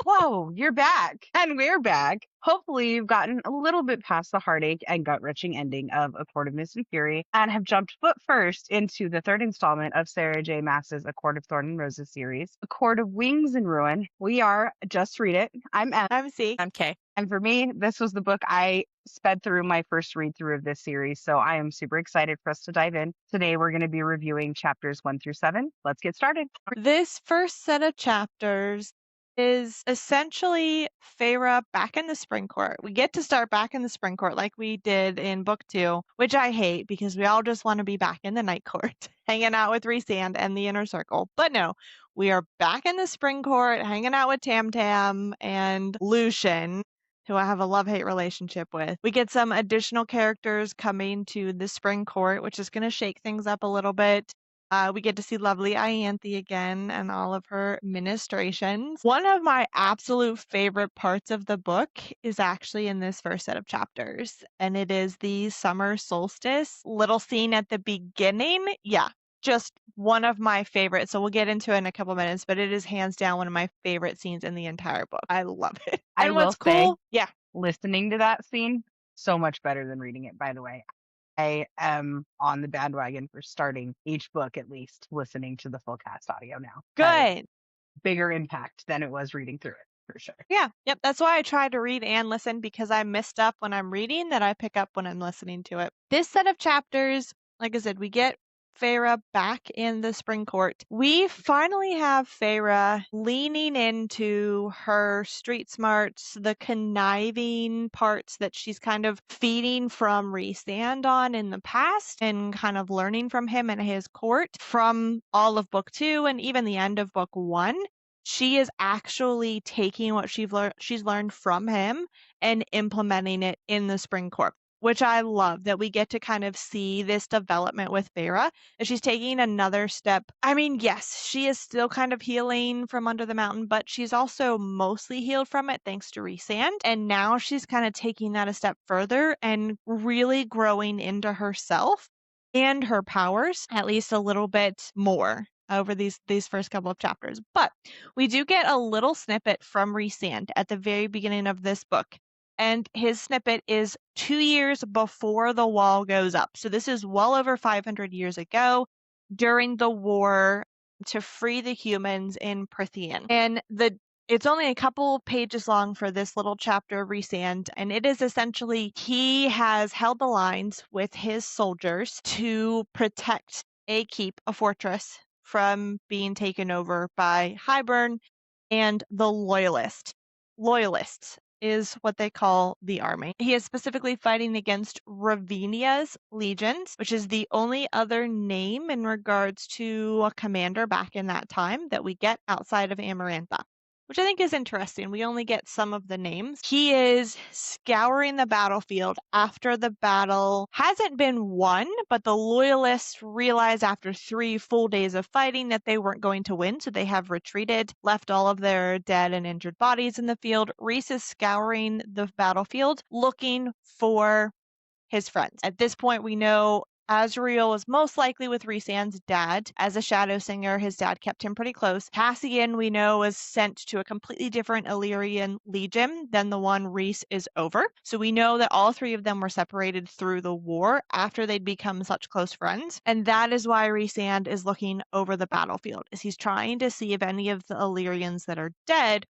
Whoa, you're back. And we're back. Hopefully, you've gotten a little bit past the heartache and gut wrenching ending of A Court of Mist and Fury and have jumped foot first into the third installment of Sarah J. Maas's A Court of Thorn and Roses series, A Court of Wings and Ruin. We are Just Read It. I'm Em. I'm C. I'm Kay. And for me, this was the book I sped through my first read through of this series. So I am super excited for us to dive in. Today, we're going to be reviewing chapters 1 through 7. Let's get started. This first set of chapters is essentially Feyre back in the Spring Court. We get to start back in the Spring Court like we did in book 2, which I hate because we all just want to be back in the Night Court, hanging out with Rhysand and the Inner Circle. But no, we are back in the Spring Court, hanging out with Tam Tam and Lucian, who I have a love-hate relationship with. We get some additional characters coming to the Spring Court, which is going to shake things up a little bit. We get to see lovely Ianthe again and all of her ministrations. One of my absolute favorite parts of the book is actually in this first set of chapters, and it is the summer solstice little scene at the beginning. Yeah, just one of my favorites. So we'll get into it in a couple minutes, but it is hands down one of my favorite scenes in the entire book. I love it. I And will what's say, cool, yeah, listening to that scene, so much better than reading it, by the way. I am on the bandwagon for starting each book, at least listening to the full cast audio now. That is good. bigger impact than it was reading through it, for sure. Yeah, yep. That's why I try to read and listen, because I missed up when I'm reading that I pick up when I'm listening to it. This set of chapters, like I said, we get Feyre back in the Spring Court. We finally have Feyre leaning into her street smarts, the conniving parts that she's kind of feeding from Rhysand on in the past, and kind of learning from him and his court from all of book 2 and even the end of book 1. She is actually taking what she's learned from him and implementing it in the Spring Court, which I love, that we get to kind of see this development with Feyre, and she's taking another step. I mean, yes, she is still kind of healing from under the mountain, but she's also mostly healed from it thanks to Rhysand, and now she's kind of taking that a step further and really growing into herself and her powers, at least a little bit more over these first couple of chapters. But we do get a little snippet from Rhysand at the very beginning of this book. And his snippet is 2 years before the wall goes up. So this is well over 500 years ago during the war to free the humans in Prythian. And it's only a couple pages long for this little chapter of Rhysand, and it is essentially he has held the lines with his soldiers to protect a keep, a fortress, from being taken over by Hybern and the Loyalists. Loyalists is what they call the army. He is specifically fighting against Ravinia's legions, which is the only other name in regards to a commander back in that time that we get outside of Amarantha, which I think is interesting. We only get some of the names. He is scouring the battlefield after the battle hasn't been won, but the Loyalists realize after 3 full days of fighting that they weren't going to win, so they have retreated, left all of their dead and injured bodies in the field. Rhys is scouring the battlefield looking for his friends. At this point, we know Azriel is most likely with Rhysand's dad. As a shadow singer, his dad kept him pretty close. Cassian, we know, was sent to a completely different Illyrian legion than the one Rhys is over. So we know that all 3 of them were separated through the war after they'd become such close friends. And that is why Rhysand is looking over the battlefield, is he's trying to see if any of the Illyrians that are dead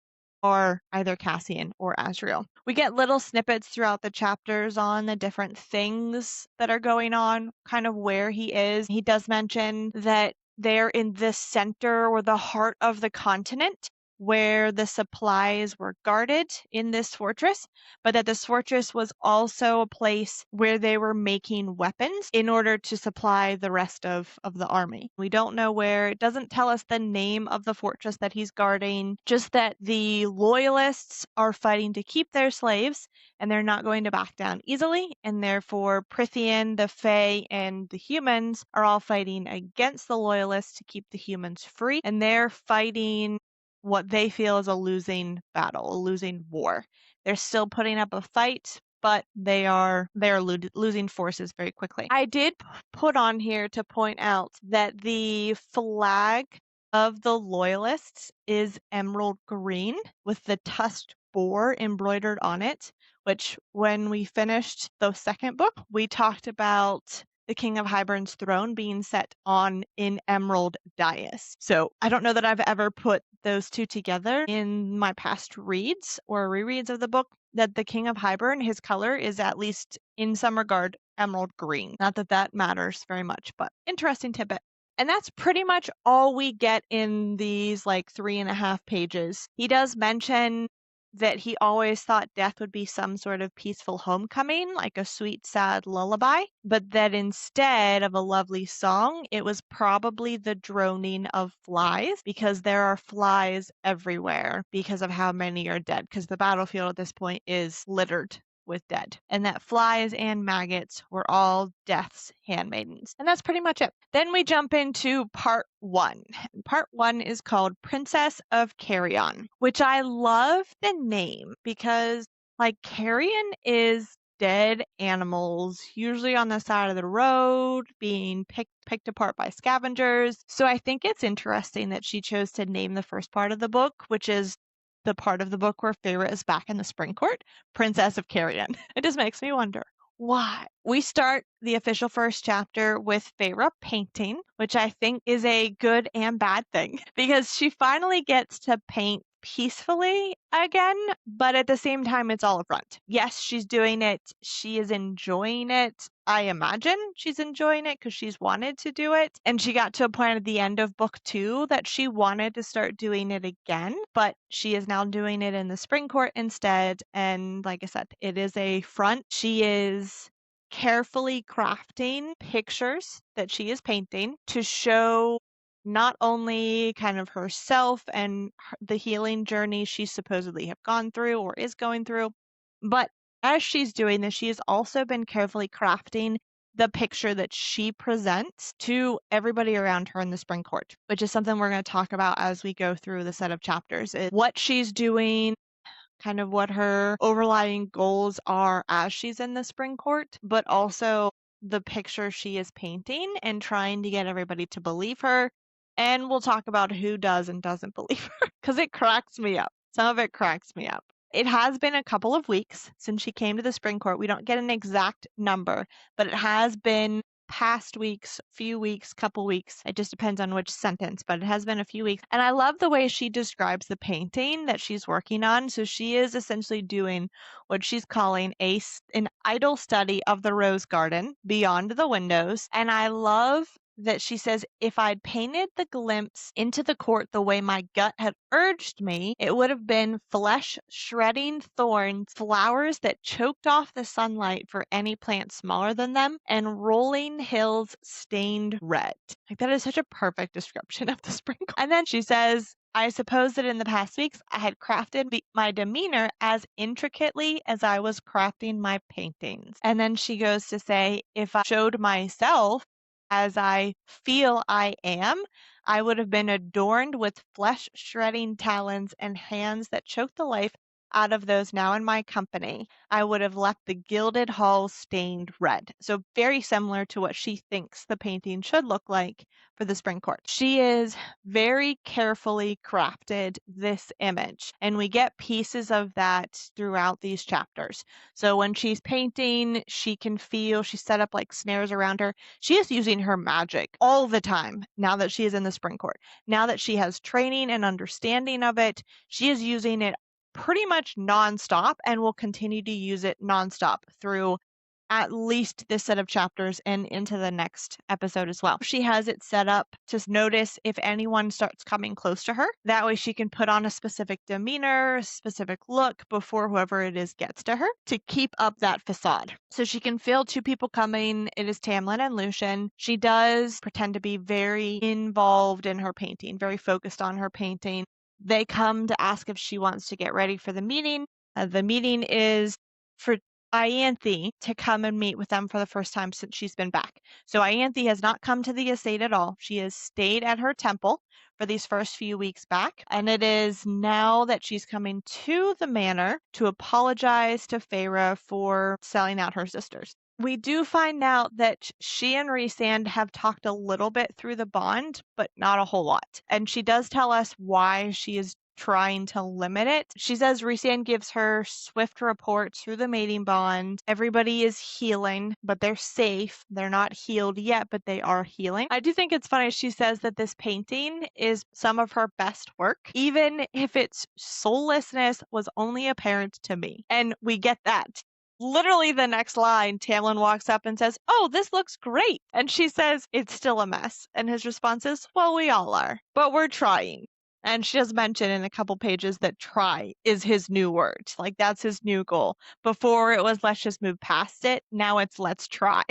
are either Cassian or Azriel. We get little snippets throughout the chapters on the different things that are going on, kind of where he is. He does mention that they're in the center or the heart of the continent, where the supplies were guarded in this fortress, but that this fortress was also a place where they were making weapons in order to supply the rest of the army. We don't know where. It doesn't tell us the name of the fortress that he's guarding, just that the Loyalists are fighting to keep their slaves, and they're not going to back down easily, and therefore Prythian, the Fae, and the humans are all fighting against the Loyalists to keep the humans free, and they're fighting what they feel is a losing battle, a losing war. They're still putting up a fight, but they are losing forces very quickly. I did put on here to point out that the flag of the loyalists is emerald green with the tusked boar embroidered on it, which when we finished the second book, we talked about the King of Hybern's throne being set on an emerald dais. So I don't know that I've ever put those two together in my past reads or rereads of the book, that the King of Hybern, his color is at least in some regard emerald green. Not that that matters very much, but interesting tidbit. And that's pretty much all we get in these like 3.5 pages. He does mention that he always thought death would be some sort of peaceful homecoming, like a sweet, sad lullaby, but that instead of a lovely song, it was probably the droning of flies, because there are flies everywhere because of how many are dead, because the battlefield at this point is littered with dead, and that flies and maggots were all death's handmaidens. And that's pretty much it. Then we jump into part 1. Part 1 is called Princess of Carrion, which I love the name because, like, carrion is dead animals, usually on the side of the road, being picked apart by scavengers. So I think it's interesting that she chose to name the first part of the book, which is the part of the book where Feyre is back in the Spring Court, Princess of Carrion. It just makes me wonder why. We start the official first chapter with Feyre painting, which I think is a good and bad thing because she finally gets to paint peacefully again, but at the same time, it's all upfront. Yes, she's doing it. She is enjoying it. I imagine she's enjoying it because she's wanted to do it. And she got to a point at the end of book 2 that she wanted to start doing it again, but she is now doing it in the Spring Court instead. And like I said, it is a front. She is carefully crafting pictures that she is painting to show not only kind of herself and the healing journey she supposedly have gone through or is going through, but as she's doing this, she has also been carefully crafting the picture that she presents to everybody around her in the Spring Court, which is something we're going to talk about as we go through the set of chapters. Is what she's doing, kind of what her overlying goals are as she's in the Spring Court, but also the picture she is painting and trying to get everybody to believe her. And we'll talk about who does and doesn't believe her because it cracks me up. Some of it cracks me up. It has been a couple of weeks since she came to the Spring Court. We don't get an exact number, but it has been past weeks, few weeks, couple weeks. It just depends on which sentence, but it has been a few weeks. And I love the way she describes the painting that she's working on. So she is essentially doing what she's calling an idle study of the rose garden beyond the windows. And I love that she says, if I'd painted the glimpse into the court the way my gut had urged me, it would have been flesh shredding thorns, flowers that choked off the sunlight for any plant smaller than them, and rolling hills stained red. Like, that is such a perfect description of the spring. And then she says, I suppose that in the past weeks I had crafted my demeanor as intricately as I was crafting my paintings. And then she goes to say, if I showed myself as I feel I am, I would have been adorned with flesh-shredding talons and hands that choke the life out of those now in my company. I would have left the gilded halls stained red. So very similar to what she thinks the painting should look like for the Spring Court. She is very carefully crafted this image, and we get pieces of that throughout these chapters. So when she's painting, she can feel, she set up like snares around her. She is using her magic all the time now that she is in the Spring Court. Now that she has training and understanding of it, she is using it pretty much nonstop and will continue to use it nonstop through at least this set of chapters and into the next episode as well. She has it set up to notice if anyone starts coming close to her. That way she can put on a specific demeanor, a specific look before whoever it is gets to her to keep up that facade. So she can feel two people coming. It is Tamlin and Lucian. She does pretend to be very involved in her painting, very focused on her painting. They come to ask if she wants to get ready for the meeting. The meeting is for Ianthe to come and meet with them for the first time since she's been back. So Ianthe has not come to the estate at all. She has stayed at her temple for these first few weeks back. And it is now that she's coming to the manor to apologize to Feyre for selling out her sisters. We do find out that she and Rhysand have talked a little bit through the bond, but not a whole lot. And she does tell us why she is trying to limit it. She says Rhysand gives her swift reports through the mating bond. Everybody is healing, but they're safe. They're not healed yet, but they are healing. I do think it's funny. She says that this painting is some of her best work, even if its soullessness was only apparent to me. And we get that. Literally the next line, Tamlin walks up and says, "Oh, this looks great." And she says, "It's still a mess." And his response is, "Well, we all are, but we're trying." And she does mention in a couple pages that try is his new word. Like that's his new goal. Before it was let's just move past it. Now it's let's try.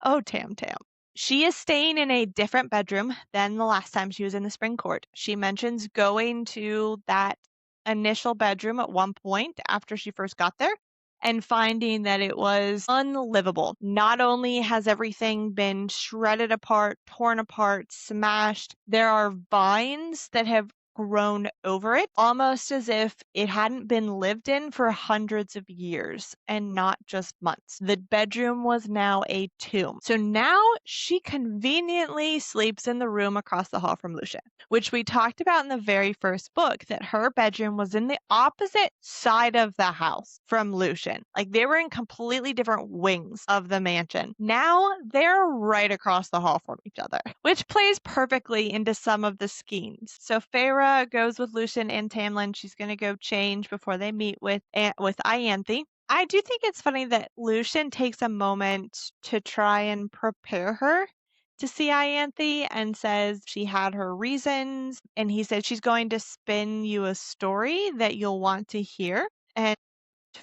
Oh, Tam Tam. She is staying in a different bedroom than the last time she was in the spring court. She mentions going to that initial bedroom at one point after she first got there and finding that it was unlivable. Not only has everything been shredded apart, torn apart, smashed, there are vines that have grown over it, almost as if it hadn't been lived in for hundreds of years and not just months. The bedroom was now a tomb. So now she conveniently sleeps in the room across the hall from Lucian, which we talked about in the very first book, that her bedroom was in the opposite side of the house from Lucian. Like they were in completely different wings of the mansion. Now they're right across the hall from each other, which plays perfectly into some of the schemes. So Feyre goes with Lucian and Tamlin. She's going to go change before they meet with Ianthe. I do think it's funny that Lucian takes a moment to try and prepare her to see Ianthe and says she had her reasons. And he said she's going to spin you a story that you'll want to hear. And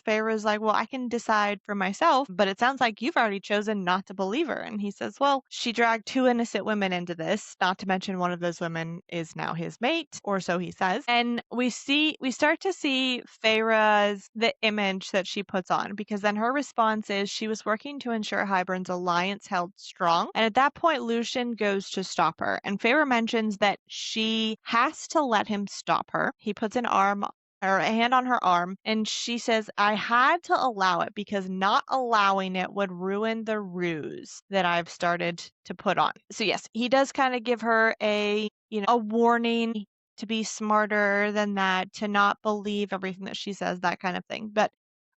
Feyre's like, "Well, I can decide for myself, but it sounds like you've already chosen not to believe her." And he says, "Well, she dragged two innocent women into this, not to mention one of those women is now his mate," or so he says. And we start to see Feyre's, the image that she puts on, because then her response is she was working to ensure Hybern's alliance held strong. And at that point, Lucian goes to stop her. And Feyre mentions that she has to let him stop her. He puts an arm or a hand on her arm, and she says, "I had to allow it because not allowing it would ruin the ruse that I've started to put on." So yes, he does kind of give her a warning to be smarter than that, to not believe everything that she says, that kind of thing. But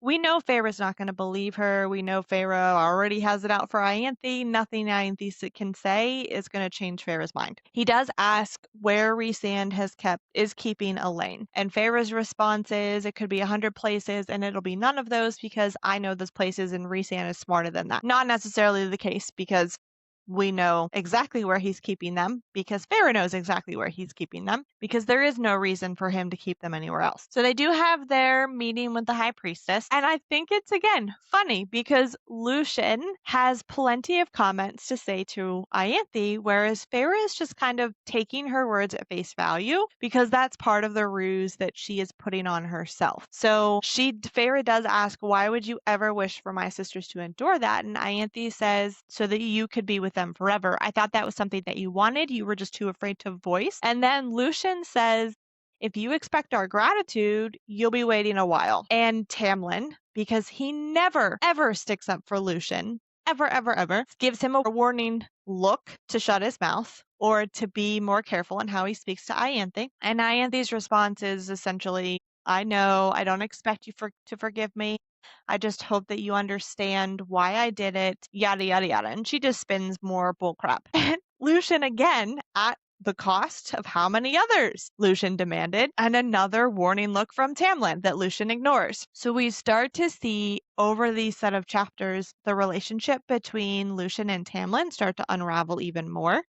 we know Feyre's not going to believe her. We know Feyre already has it out for Ianthe. Nothing Ianthe can say is going to change Feyre's mind. He does ask where Rhysand is keeping Elaine. And Feyre's response is it could be 100 places and it'll be none of those because I know those places and Rhysand is smarter than that. Not necessarily the case, because we know exactly where he's keeping them, because Feyre knows exactly where he's keeping them, because there is no reason for him to keep them anywhere else. So they do have their meeting with the High Priestess, and I think it's, again, funny because Lucian has plenty of comments to say to Ianthe, whereas Feyre is just kind of taking her words at face value, because that's part of the ruse that she is putting on herself. So Feyre does ask, "Why would you ever wish for my sisters to endure that?" And Ianthe says, "So that you could be with them forever. I thought that was something that you wanted. You were just too afraid to voice." And then Lucian says, "If you expect our gratitude, you'll be waiting a while." And Tamlin, because he never, ever sticks up for Lucian, ever, ever, ever, gives him a warning look to shut his mouth or to be more careful in how he speaks to Ianthe. And Ianthe's response is essentially, "I know, I don't expect you to forgive me. I just hope that you understand why I did it," yada, yada, yada. And she just spins more bullcrap. And Lucian, again, at the cost of how many others, Lucian demanded, and another warning look from Tamlin that Lucian ignores. So we start to see over these set of chapters, the relationship between Lucian and Tamlin start to unravel even more.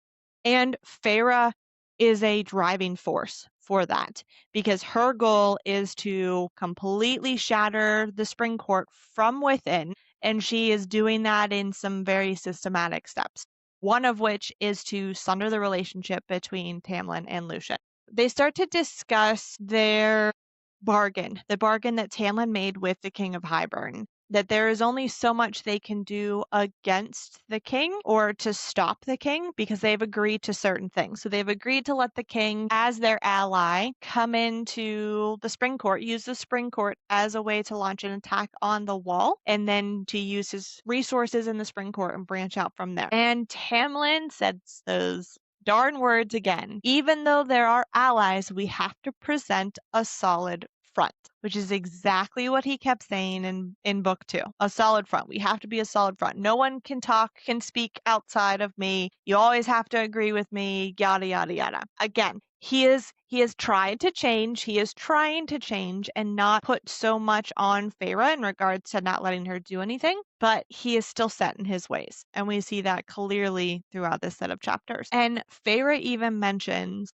And Feyre is a driving force for that, because her goal is to completely shatter the spring court from within, and she is doing that in some very systematic steps, one of which is to sunder the relationship between Tamlin and Lucian. They start to discuss their bargain, the bargain that Tamlin made with the King of Hybern. that there is only so much they can do against the king or to stop the king because they've agreed to certain things. So they've agreed to let the king, as their ally, come into the spring court, use the spring court as a way to launch an attack on the wall, and then to use his resources in the spring court and branch out from there. And Tamlin said those darn words again. Even though there are allies, we have to present a solid front, which is exactly what he kept saying in book 2. A solid front. We have to be a solid front. No one can speak outside of me. You always have to agree with me, yada, yada, yada. Again, he is tried to change. He is trying to change and not put so much on Feyre in regards to not letting her do anything, but he is still set in his ways. And we see that clearly throughout this set of chapters. And Feyre even mentions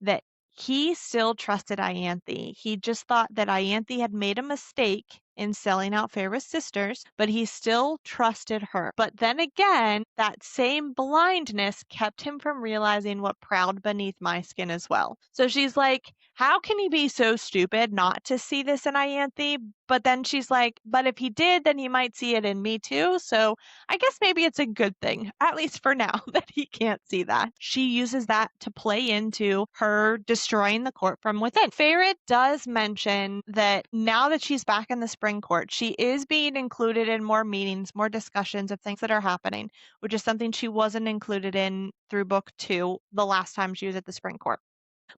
that he still trusted Ianthe. He just thought that Ianthe had made a mistake in selling out Feyre's sisters, but he still trusted her. But then again, that same blindness kept him from realizing what prowled beneath my skin as well. So she's like, how can he be so stupid not to see this in Ianthe? But then she's like, but if he did, then he might see it in me too. So I guess maybe it's a good thing, at least for now, that he can't see that. She uses that to play into her destroying the court from within. Feyre does mention that now that she's back in the spring court, she is being included in more meetings, more discussions of things that are happening, which is something she wasn't included in through book 2 the last time she was at the spring court.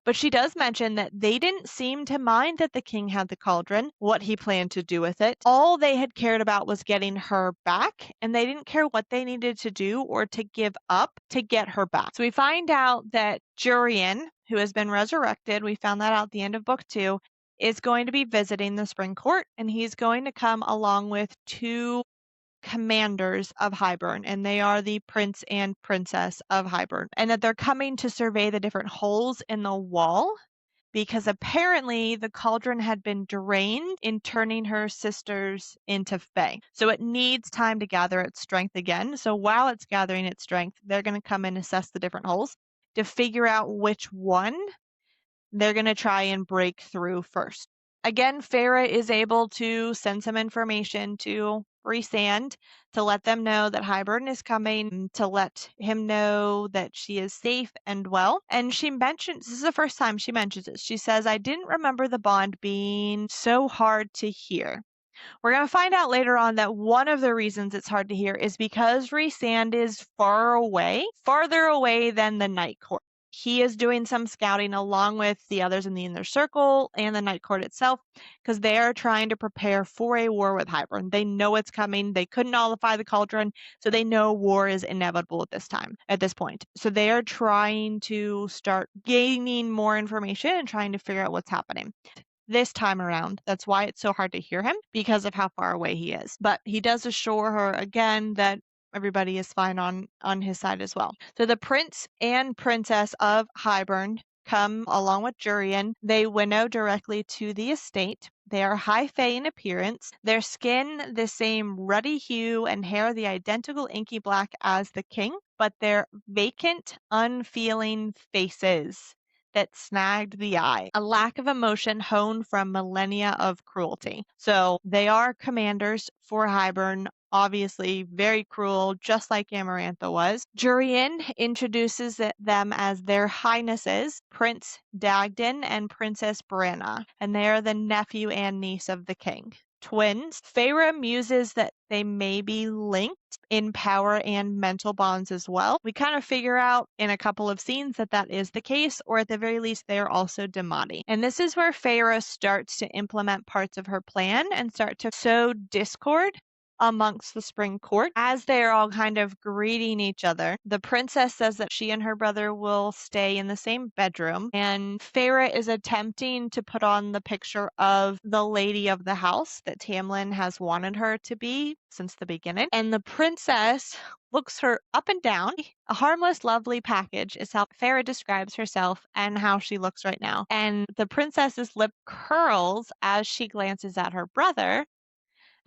But she does mention that they didn't seem to mind that the king had the cauldron, what he planned to do with it. All they had cared about was getting her back, and they didn't care what they needed to do or to give up to get her back. So we find out that Jurian, who has been resurrected, we found that out at the end of book 2, is going to be visiting the spring court, and he's going to come along with 2 commanders of Hybern, and they are the prince and princess of Hybern, and that they're coming to survey the different holes in the wall because apparently the cauldron had been drained in turning her sisters into fae. So it needs time to gather its strength again. So while it's gathering its strength, they're going to come and assess the different holes to figure out which one they're going to try and break through first. Again, Feyre is able to send some information to Rhysand to let them know that Hybern is coming, to let him know that she is safe and well. And she mentions, this is the first time she mentions it. She says, I didn't remember the bond being so hard to hear. We're going to find out later on that one of the reasons it's hard to hear is because Rhysand is far away, farther away than the Night Court. He is doing some scouting along with the others in the Inner Circle and the Night Court itself because they are trying to prepare for a war with Hybern. They know it's coming. They couldn't nullify the cauldron, so they know war is inevitable at this point. So they are trying to start gaining more information and trying to figure out what's happening this time around. That's why it's so hard to hear him, because of how far away he is. But he does assure her again that everybody is fine on his side as well. So the prince and princess of Hybern come along with Jurian. They winnow directly to the estate. They are high fae in appearance, their skin the same ruddy hue and hair the identical inky black as the king, but their vacant, unfeeling faces that snagged the eye, a lack of emotion honed from millennia of cruelty. So they are commanders for Hybern, obviously very cruel, just like Amarantha was. Jurian introduces them as their highnesses, Prince Dagden and Princess Brenna, and they are the nephew and niece of the king. Twins. Feyre muses that they may be linked in power and mental bonds as well. We kind of figure out in a couple of scenes that that is the case, or at the very least, they are also Damati. And this is where Feyre starts to implement parts of her plan and start to sow discord amongst the spring court as they're all kind of greeting each other. The princess says that she and her brother will stay in the same bedroom, and Feyre is attempting to put on the picture of the lady of the house that Tamlin has wanted her to be since the beginning. And the princess looks her up and down. A harmless, lovely package is how Feyre describes herself and how she looks right now. And the princess's lip curls as she glances at her brother.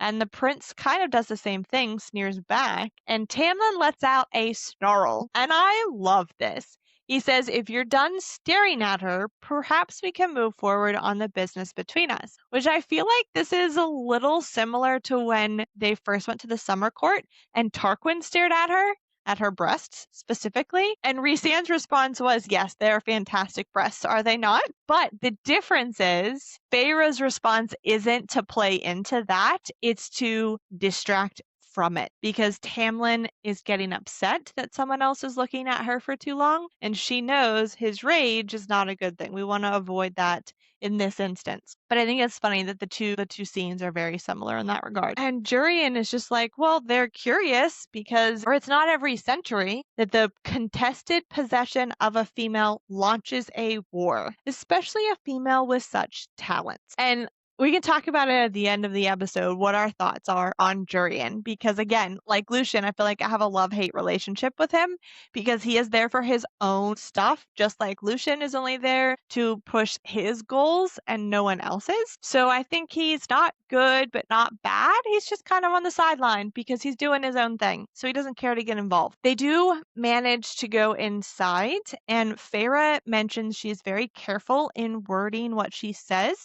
And the prince kind of does the same thing, sneers back, and Tamlin lets out a snarl. And I love this. He says, if you're done staring at her, perhaps we can move forward on the business between us. Which I feel like this is a little similar to when they first went to the summer court and Tarquin stared at her breasts specifically. And Rhysand's response was, yes, they are fantastic breasts, are they not? But the difference is Feyre's response isn't to play into that, it's to distract from it, because Tamlin is getting upset that someone else is looking at her for too long, and she knows his rage is not a good thing. We want to avoid that in this instance. But I think it's funny that the two scenes are very similar in that regard. And Jurian is just like, well, they're curious because, or it's not every century that the contested possession of a female launches a war, especially a female with such talents. And we can talk about it at the end of the episode, what our thoughts are on Jurian, because again, like Lucien, I feel like I have a love-hate relationship with him because he is there for his own stuff, just like Lucien is only there to push his goals and no one else's. So I think he's not good, but not bad. He's just kind of on the sideline because he's doing his own thing. So he doesn't care to get involved. They do manage to go inside, and Feyre mentions she's very careful in wording what she says,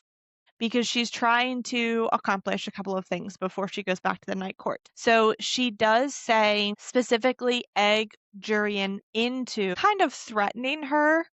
because she's trying to accomplish a couple of things before she goes back to the night court. So she does say, specifically egg Jurian into kind of threatening her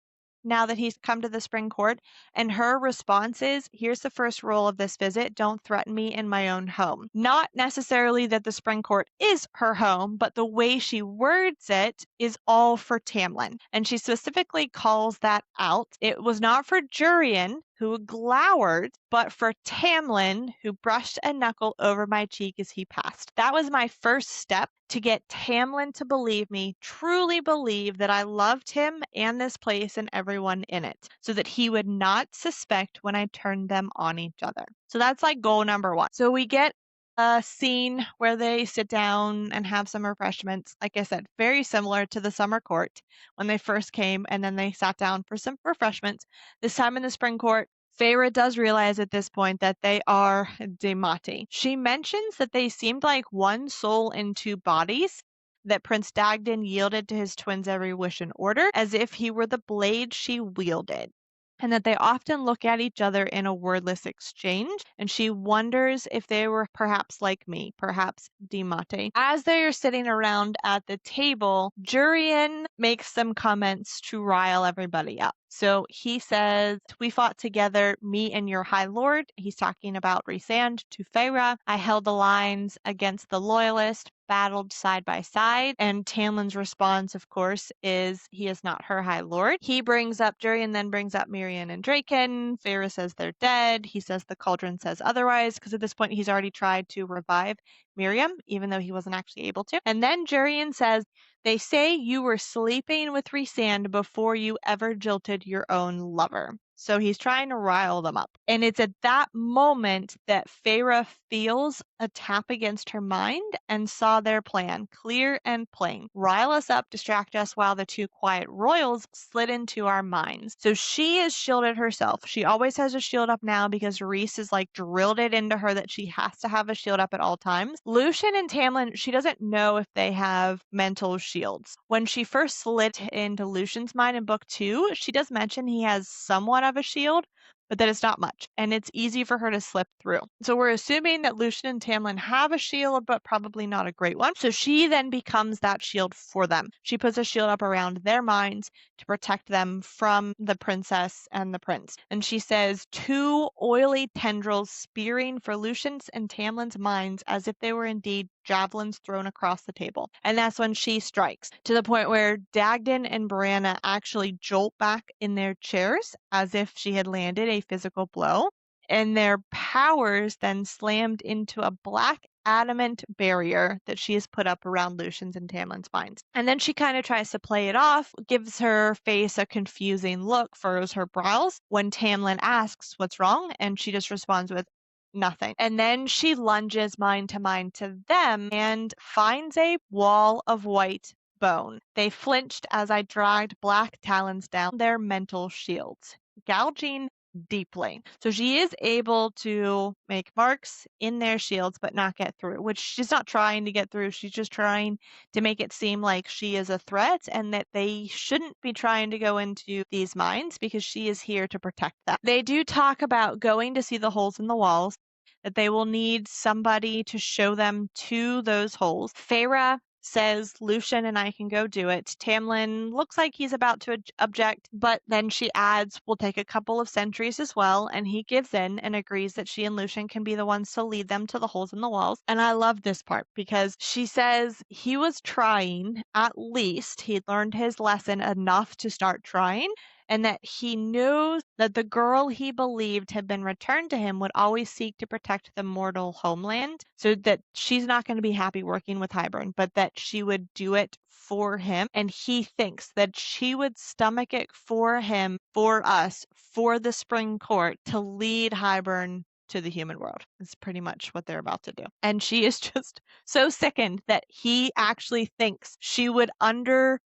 now that he's come to the spring court. And her response is, here's the first rule of this visit: don't threaten me in my own home. Not necessarily that the spring court is her home, but the way she words it is all for Tamlin. And she specifically calls that out. It was not for Jurian, who glowered, but for Tamlin, who brushed a knuckle over my cheek as he passed. That was my first step to get Tamlin to believe me, truly believe that I loved him and this place and everyone in it, so that he would not suspect when I turned them on each other. So that's like goal number one. So we get a scene where they sit down and have some refreshments. Like I said, very similar to the summer court when they first came, and then they sat down for some refreshments. This time in the spring court, Feyre does realize at this point that they are Demati. She mentions that they seemed like one soul in two bodies, that Prince Dagden yielded to his twins' every wish and order, as if he were the blade she wielded, and that they often look at each other in a wordless exchange, and she wonders if they were perhaps like me, perhaps Demate. As they are sitting around at the table, Jurian makes some comments to rile everybody up. So he says, we fought together, me and your High Lord. He's talking about Rhysand to Feyre. I held the lines against the Loyalist, battled side by side. And Tamlin's response, of course, is he is not her High Lord. He brings up Jurian, then brings up Mirian and Draken. Feyre says they're dead. He says the cauldron says otherwise, because at this point he's already tried to revive Miriam, even though he wasn't actually able to. And then Jurian says, they say you were sleeping with Rhysand before you ever jilted your own lover. So he's trying to rile them up. And it's at that moment that Feyre feels a tap against her mind and saw their plan, clear and plain. Rile us up, distract us while the two quiet royals slid into our minds. So she is shielded herself. She always has a shield up now because Rhys is like drilled it into her that she has to have a shield up at all times. Lucien and Tamlin, she doesn't know if they have mental shields. When she first slid into Lucien's mind in book 2, she does mention he has somewhat of a shield, but that it's not much, and it's easy for her to slip through. So we're assuming that Lucien and Tamlin have a shield, but probably not a great one. So she then becomes that shield for them. She puts a shield up around their minds to protect them from the princess and the prince. And she says, two oily tendrils spearing for Lucien's and Tamlin's minds as if they were indeed javelins thrown across the table. And that's when she strikes, to the point where Dagden and Brianna actually jolt back in their chairs as if she had landed a physical blow, and their powers then slammed into a black adamant barrier that she has put up around Lucien's and Tamlin's minds. And then she kind of tries to play it off, gives her face a confusing look, furrows her brows when Tamlin asks what's wrong, and she just responds with nothing. And then she lunges mind to them and finds a wall of white bone. They flinched as I dragged black talons down their mental shields, gouging deeply. So she is able to make marks in their shields but not get through, which she's not trying to get through. She's just trying to make it seem like she is a threat and that they shouldn't be trying to go into these mines because she is here to protect them. They do talk about going to see the holes in the walls, that they will need somebody to show them to those holes. Feyre says Lucian and I can go do it. Tamlin looks like he's about to object, but then she adds, we'll take a couple of sentries as well, and he gives in and agrees that she and Lucian can be the ones to lead them to the holes in the walls. And I love this part because she says he was trying, at least he learned his lesson enough to start trying, and that he knew that the girl he believed had been returned to him would always seek to protect the mortal homeland, so that she's not going to be happy working with Hybern, but that she would do it for him. And he thinks that she would stomach it for him, for us, for the Spring Court to lead Hybern to the human world. It's pretty much what they're about to do. And she is just so sickened that he actually thinks she would undergo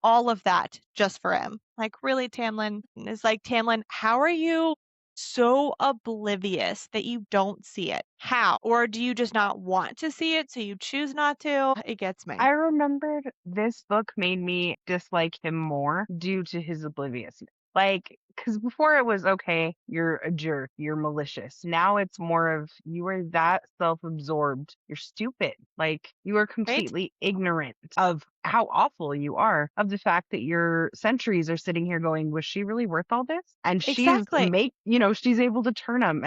all of that just for him. Like, really, Tamlin? It's like, Tamlin, how are you so oblivious that you don't see it? How? Or do you just not want to see it, so you choose not to? It gets me. I remembered this book made me dislike him more due to his obliviousness. Like, because before it was okay, you're a jerk, you're malicious. Now it's more of you are that self absorbed, you're stupid. Like, you are Right? completely ignorant of how awful you are, of the fact that your sentries are sitting here going, was she really worth all this? And Exactly. she's able to turn them.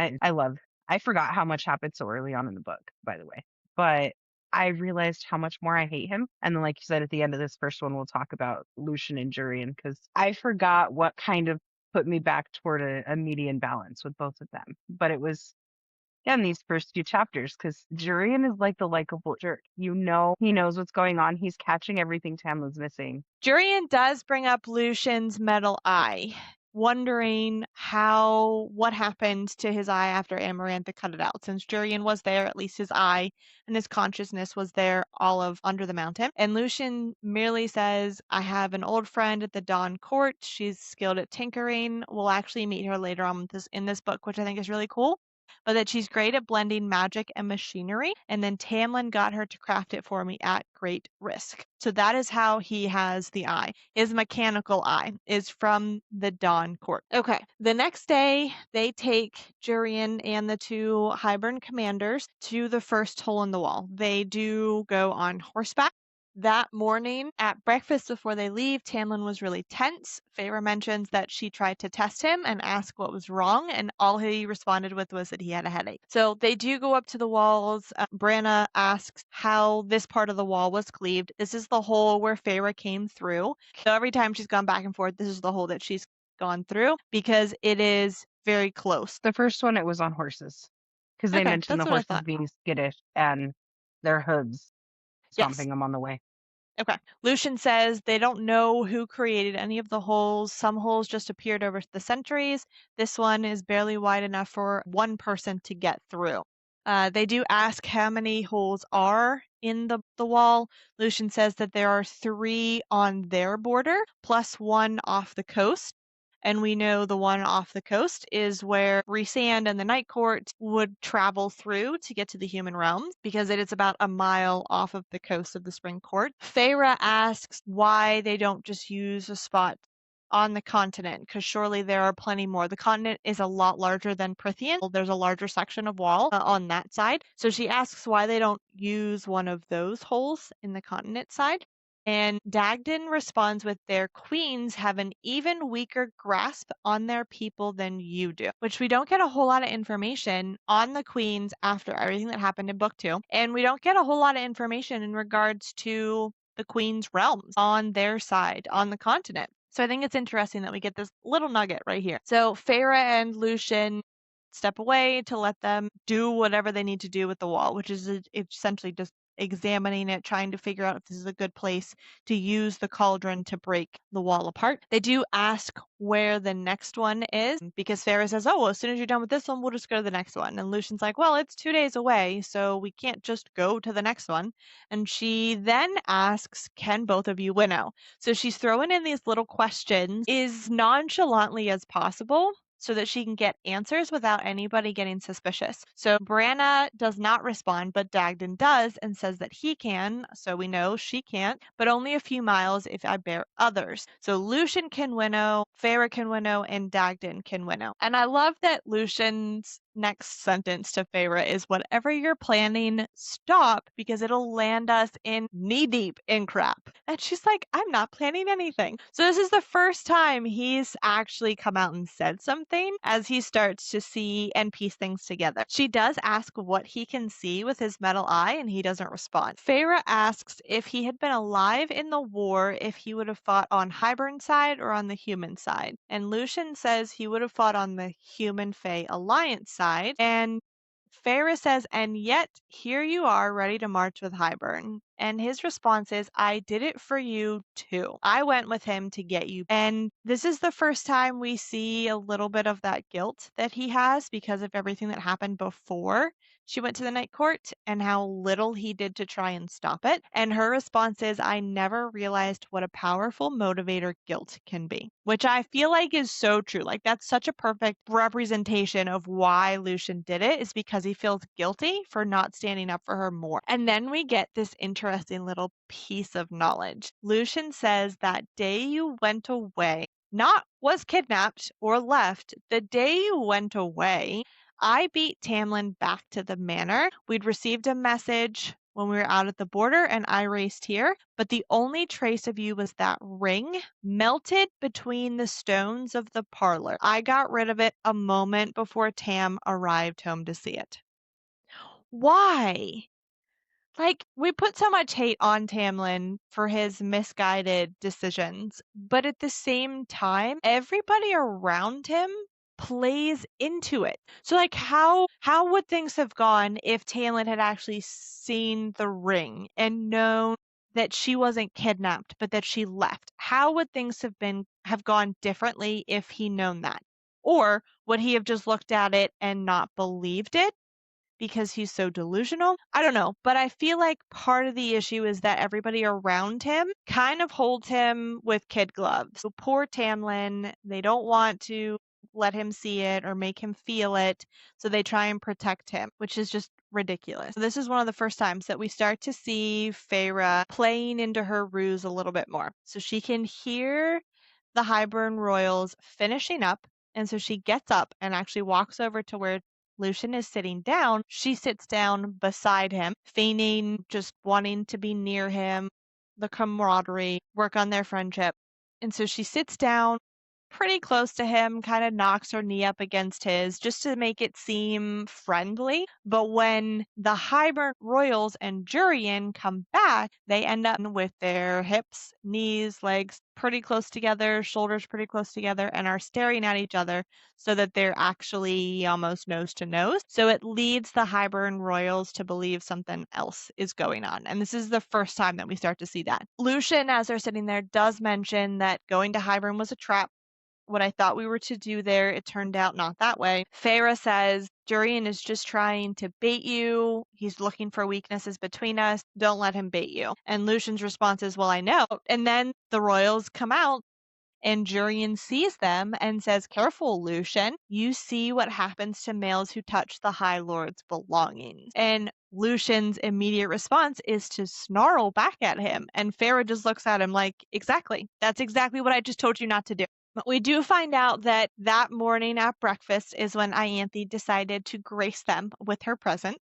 I forgot how much happened so early on in the book, by the way. But I realized how much more I hate him. And then, like you said, at the end of this first one, we'll talk about Lucian and Jurian because I forgot what kind of put me back toward a median balance with both of them. But it was, yeah, in these first few chapters because Jurian is like the likable jerk. You know, he knows what's going on. He's catching everything Tamlin's missing. Jurian does bring up Lucian's metal eye, wondering what happened to his eye after Amarantha cut it out. Since Jurian was there, at least his eye and his consciousness was there all of under the mountain. And Lucian merely says, I have an old friend at the Dawn Court. She's skilled at tinkering. We'll actually meet her later on in this book, which I think is really cool. But that she's great at blending magic and machinery, and then Tamlin got her to craft it for me at great risk. So that is how he has the eye. His mechanical eye is from the Dawn Court. Okay, the next day they take Jurian and the two Hybern commanders to the first hole in the wall. They do go on horseback. That morning at breakfast before they leave, Tamlin was really tense. Feyre mentions that she tried to test him and ask what was wrong, and all he responded with was that he had a headache. So they do go up to the walls. Branna asks how this part of the wall was cleaved. This is the hole where Feyre came through. So every time she's gone back and forth, this is the hole that she's gone through because it is very close. The first one, it was on horses because they Okay, mentioned that's the what I horses thought. being skittish and their hooves Yes. stomping them on the way. Okay. Lucian says they don't know who created any of the holes. Some holes just appeared over the centuries. This one is barely wide enough for one person to get through. They do ask how many holes are in the wall. Lucian says that there are 3 on their border, plus 1 off the coast. And we know the one off the coast is where Rhysand and the Night Court would travel through to get to the human realms because it is about a mile off of the coast of the Spring Court. Feyre asks why they don't just use a spot on the continent, because surely there are plenty more. The continent is a lot larger than Prythian. There's a larger section of wall on that side. So she asks why they don't use one of those holes in the continent side. And Dagden responds with their queens have an even weaker grasp on their people than you do, which we don't get a whole lot of information on the queens after everything that happened in book 2. And we don't get a whole lot of information in regards to the queen's realms on their side, on the continent. So I think it's interesting that we get this little nugget right here. So Feyre and Lucian step away to let them do whatever they need to do with the wall, which is essentially just examining it, trying to figure out if this is a good place to use the cauldron to break the wall apart. They do ask where the next one is because Feyre says, oh, well, as soon as you're done with this one, we'll just go to the next one. And Lucian's like, well, it's 2 days away, so we can't just go to the next one. And she then asks, can both of you winnow? So she's throwing in these little questions as nonchalantly as possible, so that she can get answers without anybody getting suspicious. So Branna does not respond, but Dagden does and says that he can, so we know she can't, but only a few miles if I bear others. So Lucian can winnow, Feyre can winnow, and Dagden can winnow. And I love that Lucian's next sentence to Feyre is, whatever you're planning, stop, because it'll land us in knee deep in crap. And she's like, I'm not planning anything. So this is the first time he's actually come out and said something as he starts to see and piece things together. She does ask what he can see with his metal eye, and he doesn't respond. Feyre asks if he had been alive in the war, if he would have fought on Hybern's side or on the human side. And Lucian says he would have fought on the human-Fae alliance side. And Feyre says, and yet here you are ready to march with Hybern. And his response is, I did it for you too. I went with him to get you. And this is the first time we see a little bit of that guilt that he has because of everything that happened before she went to the Night Court and how little he did to try and stop it. And her response is, I never realized what a powerful motivator guilt can be, which I feel like is so true. Like, that's such a perfect representation of why Lucian did it, is because he feels guilty for not standing up for her more. And then we get this interesting little piece of knowledge. Lucian says, that day you went away, not was kidnapped or left, the day you went away, I beat Tamlin back to the manor. We'd received a message when we were out at the border and I raced here, but the only trace of you was that ring melted between the stones of the parlor. I got rid of it a moment before Tam arrived home to see it. Why? Like, we put so much hate on Tamlin for his misguided decisions, but at the same time, everybody around him plays into it. So like how would things have gone if Tamlin had actually seen the ring and known that she wasn't kidnapped but that she left? How would things have gone differently if he known that? Or would he have just looked at it and not believed it because he's so delusional? I don't know, but I feel like part of the issue is that everybody around him kind of holds him with kid gloves. So poor Tamlin, they don't want to let him see it or make him feel it, so they try and protect him, which is just ridiculous. This is one of the first times that we start to see Feyre playing into her ruse a little bit more. So she can hear the Hybern royals finishing up, and so she gets up and actually walks over to where Lucian is sitting down. She sits down beside him, feigning just wanting to be near him, the camaraderie, work on their friendship. And so she sits down pretty close to him, kind of knocks her knee up against his just to make it seem friendly. But when the Hybern royals and Jurian come back, they end up with their hips, knees, legs pretty close together, shoulders pretty close together, and are staring at each other so that they're actually almost nose to nose. So it leads the Hybern royals to believe something else is going on. And this is the first time that we start to see that. Lucian, as they're sitting there, does mention that going to Hybern was a trap. What I thought we were to do there, it turned out not that way. Feyre says, Jurian is just trying to bait you. He's looking for weaknesses between us. Don't let him bait you. And Lucian's response is, well, I know. And then the royals come out and Jurian sees them and says, careful, Lucian. You see what happens to males who touch the High Lord's belongings. And Lucian's immediate response is to snarl back at him. And Feyre just looks at him like, exactly. That's exactly what I just told you not to do. But we do find out that that morning at breakfast is when Ianthe decided to grace them with her present,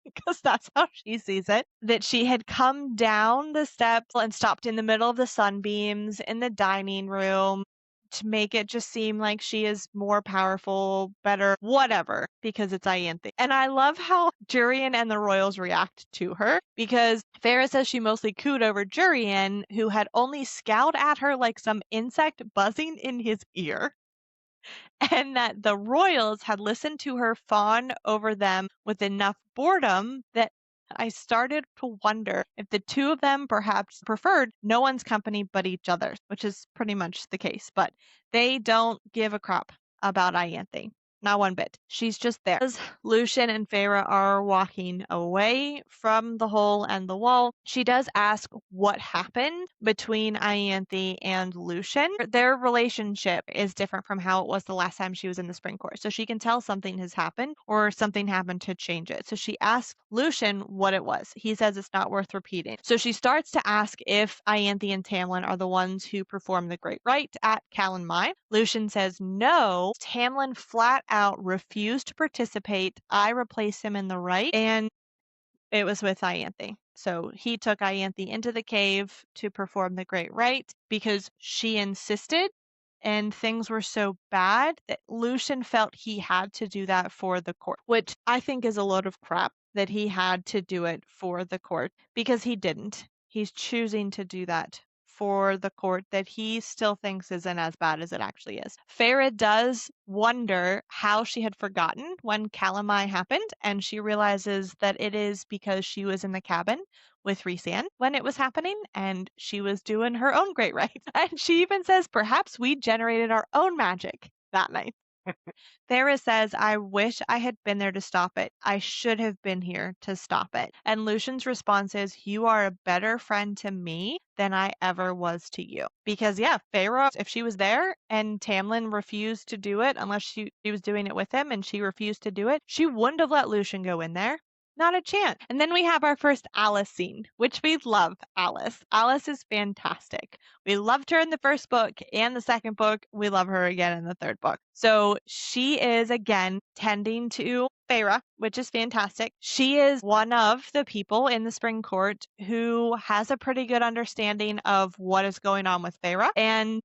because that's how she sees it, that she had come down the steps and stopped in the middle of the sunbeams in the dining room to make it just seem like she is more powerful, better, whatever, because it's Ianthe. And I love how Jurian and the royals react to her, because Feyre says she mostly cooed over Jurian, who had only scowled at her like some insect buzzing in his ear, and that the royals had listened to her fawn over them with enough boredom that I started to wonder if the two of them perhaps preferred no one's company but each other's, which is pretty much the case. But they don't give a crap about Ianthe. Not one bit. She's just there. As Lucian and Feyre are walking away from the hole and the wall, she does ask what happened between Ianthe and Lucian. Their relationship is different from how it was the last time she was in the Spring Court. So she can tell something has happened or something happened to change it. So she asks Lucian what it was. He says it's not worth repeating. So she starts to ask if Ianthe and Tamlin are the ones who perform the Great Rite at Calanmai. Lucian says no. Tamlin flat out refused to participate. I replaced him in the rite, and it was with Ianthe. So he took Ianthe into the cave to perform the Great Rite because she insisted, and things were so bad that Lucian felt he had to do that for the court, which I think is a load of crap that he had to do it for the court because he didn't. He's choosing to do that for the court that he still thinks isn't as bad as it actually is. Feyre does wonder how she had forgotten when Calamai happened, and she realizes that it is because she was in the cabin with Rhysand when it was happening, and she was doing her own great rite. And she even says, perhaps we generated our own magic that night. Feyre says, I wish I had been there to stop it. I should have been here to stop it. And Lucian's response is, you are a better friend to me than I ever was to you. Because, yeah, Feyre, if she was there and Tamlin refused to do it, unless she was doing it with him and she refused to do it, she wouldn't have let Lucian go in there. Not a chance. And then we have our first Alice scene, which we love Alice. Alice is fantastic. We loved her in the first book and the second book. We love her again in the third book. So she is again tending to Feyre, which is fantastic. She is one of the people in the Spring Court who has a pretty good understanding of what is going on with Feyre and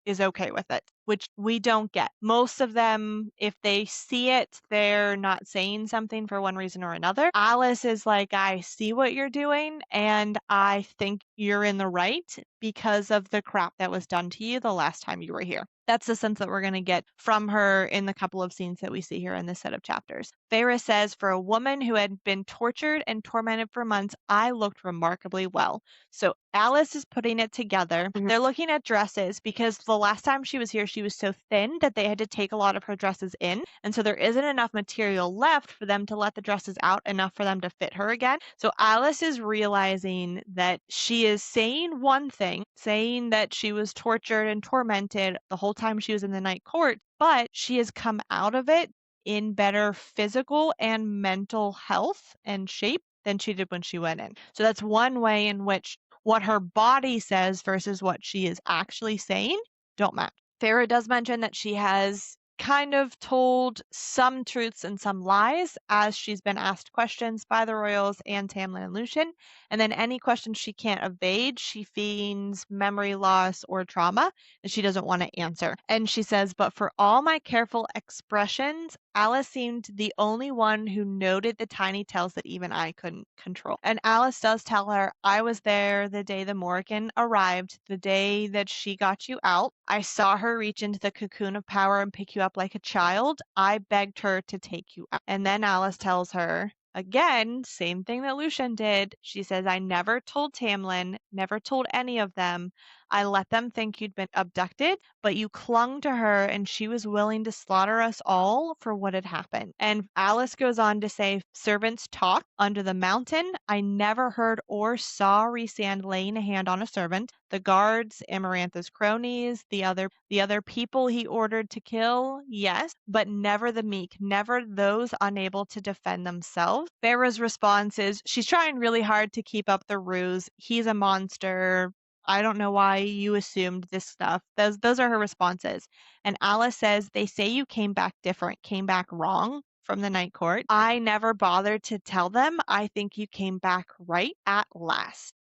is okay with it, which we don't get. Most of them, if they see it, they're not saying something for one reason or another. Alice is like, I see what you're doing, and I think you're in the right because of the crap that was done to you the last time you were here. That's the sense that we're going to get from her in the couple of scenes that we see here in this set of chapters. Feyre says, for a woman who had been tortured and tormented for months, I looked remarkably well. So Alice is putting it together. They're looking at dresses because the last time she was here, she was so thin that they had to take a lot of her dresses in. And so there isn't enough material left for them to let the dresses out enough for them to fit her again. So Alice is realizing that she is saying one thing, saying that she was tortured and tormented the whole time she was in the Night Court, but she has come out of it in better physical and mental health and shape than she did when she went in. So that's one way in which what her body says versus what she is actually saying don't match. Feyre does mention that she has kind of told some truths and some lies as she's been asked questions by the royals and Tamlin and Lucian. And then any questions she can't evade, she feigns memory loss or trauma, and she doesn't want to answer. And she says, but for all my careful expressions, Alice seemed the only one who noted the tiny tells that even I couldn't control. And Alice does tell her, I was there the day the Morrigan arrived, the day that she got you out. I saw her reach into the cocoon of power and pick you up like a child. I begged her to take you out. And then Alice tells her, again, same thing that Lucian did. She says, I never told Tamlin, never told any of them. I let them think you'd been abducted, but you clung to her and she was willing to slaughter us all for what had happened. And Alice goes on to say, servants talk under the mountain. I never heard or saw Rhysand laying a hand on a servant. The guards, Amarantha's cronies, the other people he ordered to kill, yes, but never the meek, never those unable to defend themselves. Feyre's response is, she's trying really hard to keep up the ruse. He's a monster. I don't know why you assumed this stuff. Those are her responses. And Alice says, they say you came back different, came back wrong from the Night Court. I never bothered to tell them. I think you came back right at last,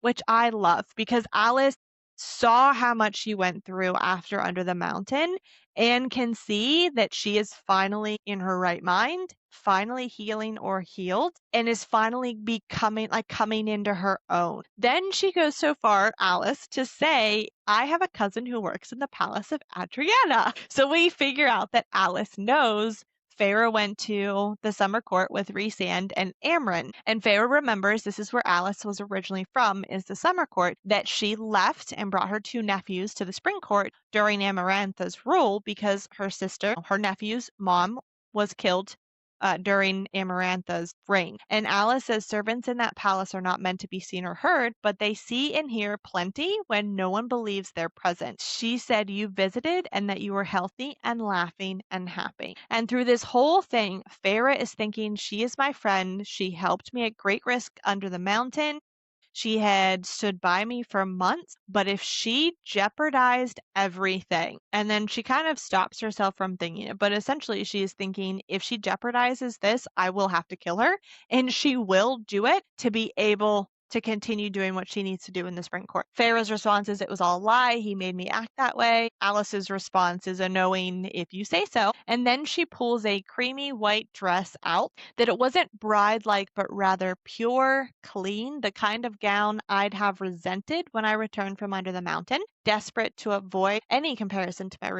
which I love because Alice saw how much she went through after Under the Mountain and can see that she is finally in her right mind, finally healing or healed, and is finally coming into her own. Then she goes so far, Alice, to say, I have a cousin who works in the Palace of Adriana. So we figure out that Alice knows Feyre went to the summer court with Rhysand and Amren. And Feyre remembers this is where Alice was originally from, is the summer court, that she left and brought her two nephews to the spring court during Amarantha's rule because her nephew's mom was killed during Amarantha's reign. And Alice says servants in that palace are not meant to be seen or heard, but they see and hear plenty when no one believes they're present. She said you visited and that you were healthy and laughing and happy. And through this whole thing, Feyre is thinking she is my friend. She helped me at great risk under the mountain. She had stood by me for months, but if she jeopardized everything, and then she kind of stops herself from thinking it, but essentially she is thinking, if she jeopardizes this, I will have to kill her, and she will do it to be able to continue doing what she needs to do in the spring court. Feyre's response is, it was all a lie. He made me act that way. Alice's response is a knowing, if you say so. And then she pulls a creamy white dress out that it wasn't bride-like, but rather pure, clean, the kind of gown I'd have resented when I returned from under the mountain, desperate to avoid any comparison to my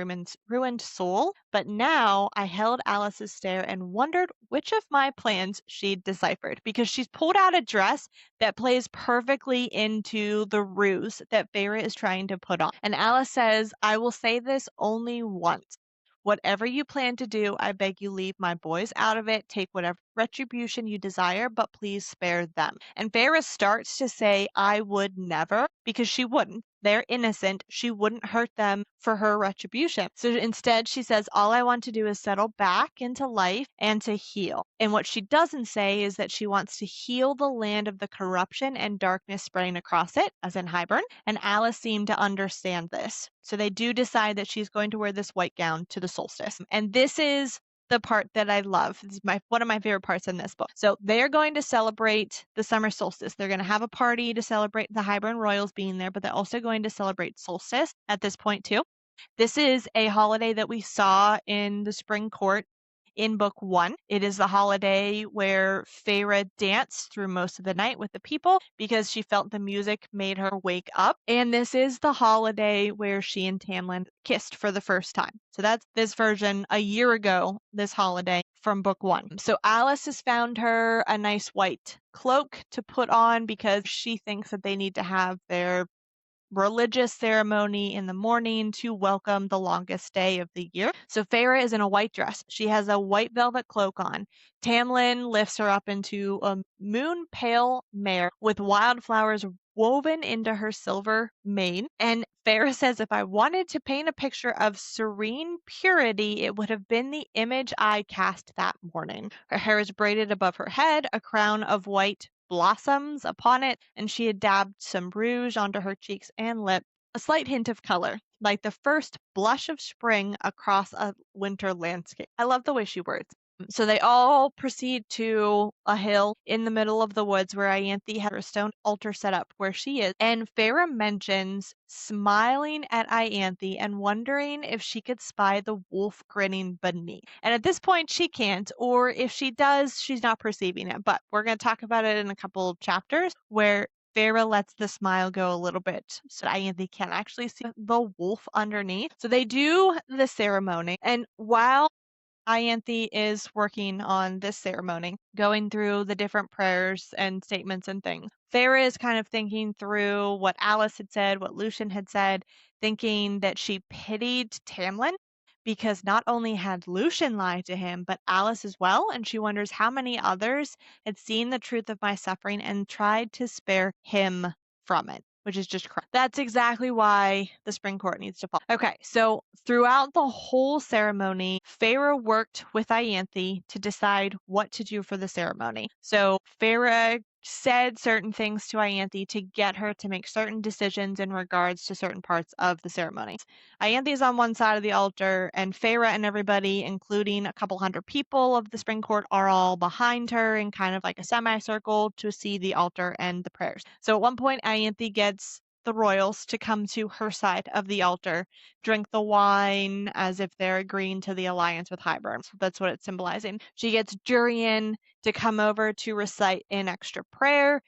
ruined soul. But now I held Alice's stare and wondered which of my plans she'd deciphered, because she's pulled out a dress that plays perfectly into the ruse that Feyre is trying to put on. And Alice says, I will say this only once. Whatever you plan to do, I beg you leave my boys out of it. Take whatever retribution you desire, but please spare them. And Feyre starts to say, I would never, because she wouldn't. They're innocent. She wouldn't hurt them for her retribution. So instead, she says, all I want to do is settle back into life and to heal. And what she doesn't say is that she wants to heal the land of the corruption and darkness spreading across it, as in Hybern. And Alice seemed to understand this. So they do decide that she's going to wear this white gown to the solstice. And this is the part that I love. This is one of my favorite parts in this book. So they are going to celebrate the summer solstice. They're going to have a party to celebrate the Hybern royals being there, but they're also going to celebrate solstice at this point too. This is a holiday that we saw in the spring court in book 1. It is the holiday where Feyre danced through most of the night with the people because she felt the music made her wake up. And this is the holiday where she and Tamlin kissed for the first time. So that's this version a year ago, this holiday from book 1. So Alice has found her a nice white cloak to put on because she thinks that they need to have their religious ceremony in the morning to welcome the longest day of the year. So Feyre is in a white dress. She has a white velvet cloak on. Tamlin lifts her up into a moon pale mare with wildflowers woven into her silver mane. And Feyre says, if I wanted to paint a picture of serene purity, it would have been the image I cast that morning. Her hair is braided above her head, a crown of white blossoms upon it, and she had dabbed some rouge onto her cheeks and lip, a slight hint of color, like the first blush of spring across a winter landscape. I love the way she words. So they all proceed to a hill in the middle of the woods where Ianthe had her stone altar set up where she is. And Feyre mentions smiling at Ianthe and wondering if she could spy the wolf grinning beneath. And at this point, she can't, or if she does, she's not perceiving it. But we're going to talk about it in a couple of chapters where Feyre lets the smile go a little bit so Ianthe can actually see the wolf underneath. So they do the ceremony. And while Ianthe is working on this ceremony, going through the different prayers and statements and things. Feyre is kind of thinking through what Alice had said, what Lucien had said, thinking that she pitied Tamlin because not only had Lucien lied to him, but Alice as well, and she wonders how many others had seen the truth of my suffering and tried to spare him from it. Which is just correct. That's exactly why the spring court needs to fall. Okay, so throughout the whole ceremony, Feyre worked with Ianthe to decide what to do for the ceremony. So Feyre said certain things to Ianthe to get her to make certain decisions in regards to certain parts of the ceremony. Ianthe is on one side of the altar, and Feyre and everybody, including a couple hundred people of the spring court, are all behind her in kind of like a semicircle to see the altar and the prayers. So at one point, Ianthe gets the royals to come to her side of the altar, drink the wine as if they're agreeing to the alliance with Hybern. So that's what it's symbolizing. She gets Jurian to come over to recite an extra prayer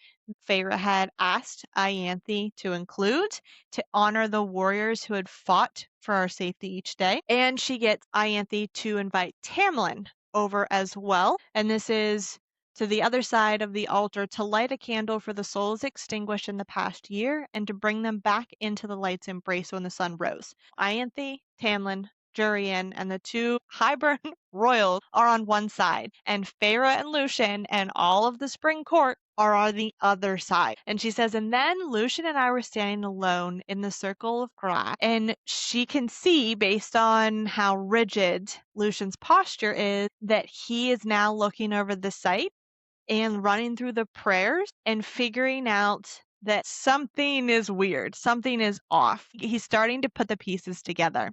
Feyre had asked Ianthe to include to honor the warriors who had fought for our safety each day. And she gets Ianthe to invite Tamlin over as well. And this is to the other side of the altar to light a candle for the souls extinguished in the past year and to bring them back into the light's embrace when the sun rose. Ianthe, Tamlin, Jurian, and the two Hybern royals are on one side, and Feyre and Lucian and all of the Spring Court are on the other side. And she says, and then Lucian and I were standing alone in the circle of crack, and she can see, based on how rigid Lucian's posture is, that he is now looking over the site and running through the prayers and figuring out that something is weird, something is off. He's starting to put the pieces together.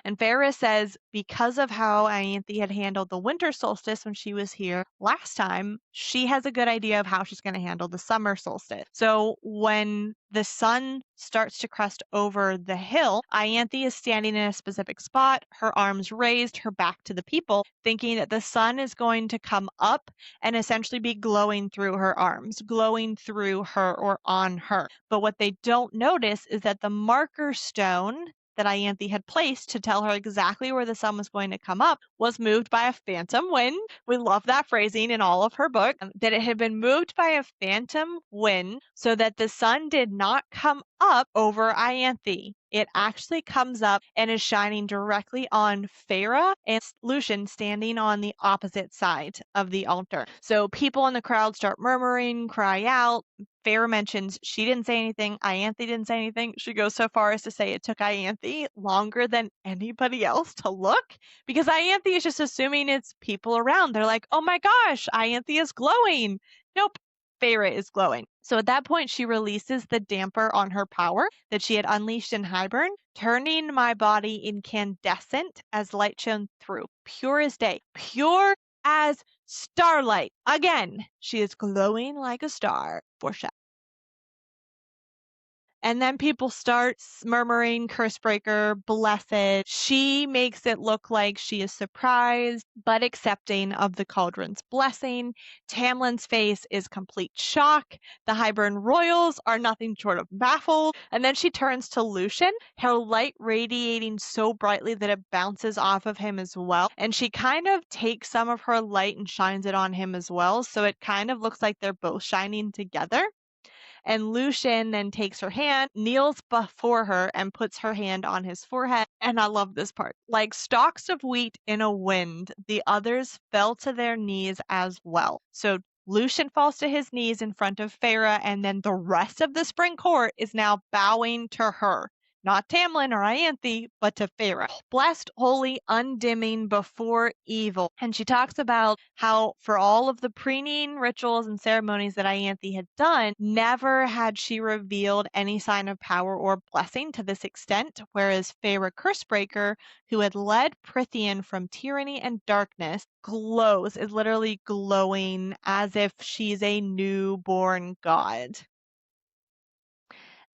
And Feyre says because of how Ianthe had handled the winter solstice when she was here last time, she has a good idea of how she's going to handle the summer solstice. So when the sun starts to crest over the hill, Ianthe is standing in a specific spot, her arms raised, her back to the people, thinking that the sun is going to come up and essentially be glowing through her arms, glowing through her or on her. But what they don't notice is that the marker stone that Ianthe had placed to tell her exactly where the sun was going to come up was moved by a phantom wind. We love that phrasing in all of her book, that it had been moved by a phantom wind so that the sun did not come up over Ianthe. It actually comes up and is shining directly on Feyre and Lucian standing on the opposite side of the altar. So people in the crowd start murmuring, cry out. Feyre mentions she didn't say anything. Ianthe didn't say anything. She goes so far as to say it took Ianthe longer than anybody else to look because Ianthe is just assuming it's people around. They're like, oh my gosh, Ianthe is glowing. Nope. Feyre is glowing. So at that point, she releases the damper on her power that she had unleashed in Hybern, turning my body incandescent as light shone through, pure as day, pure as starlight. Again, she is glowing like a star. Foreshadow. And then people start murmuring, Cursebreaker, blessed. She makes it look like she is surprised, but accepting of the cauldron's blessing. Tamlin's face is complete shock. The Hybern royals are nothing short of baffled. And then she turns to Lucian, her light radiating so brightly that it bounces off of him as well. And she kind of takes some of her light and shines it on him as well. So it kind of looks like they're both shining together. And Lucian then takes her hand, kneels before her, and puts her hand on his forehead. And I love this part. Like stalks of wheat in a wind, the others fell to their knees as well. So Lucian falls to his knees in front of Feyre, and then the rest of the Spring Court is now bowing to her. Not Tamlin or Ianthe, but to Feyre. Blessed, holy, undimming before evil. And she talks about how for all of the preening rituals and ceremonies that Ianthe had done, never had she revealed any sign of power or blessing to this extent, whereas Feyre Cursebreaker, who had led Prythian from tyranny and darkness, glows, is literally glowing as if she's a newborn god.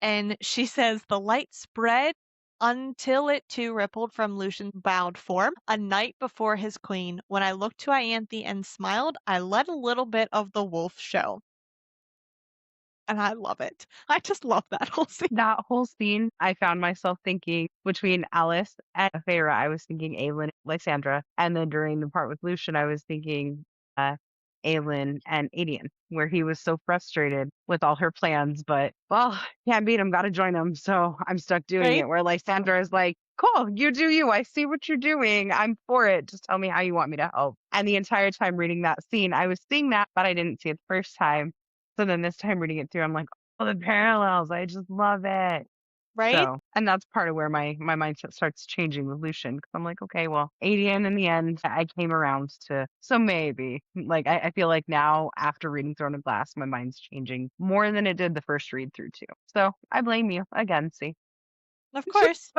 And she says the light spread until it too rippled from Lucian's bowed form. A night before his queen, when I looked to Ianthe and smiled, I let a little bit of the wolf show. And I love it. I just love that whole scene. That whole scene, I found myself thinking between Alice and Feyre, I was thinking Aelin, Lysandra. And then during the part with Lucian, I was thinking Aelin and Aedion, where he was so frustrated with all her plans, but, well, can't beat him, gotta join him. So I'm stuck doing Right? it. Where Lysandra is like, cool, you do you. I see what you're doing. I'm for it. Just tell me how you want me to help. And the entire time reading that scene, I was seeing that, but I didn't see it the first time. So then this time reading it through, I'm like, oh, the parallels. I just love it. Right? So, and that's part of where my mindset starts changing with Lucian. Cause I'm like, okay, well, Adian in the end, I came around to, so maybe. Like, I feel like now after reading Throne of Glass, my mind's changing more than it did the first read through too. So I blame you again, see. Of course.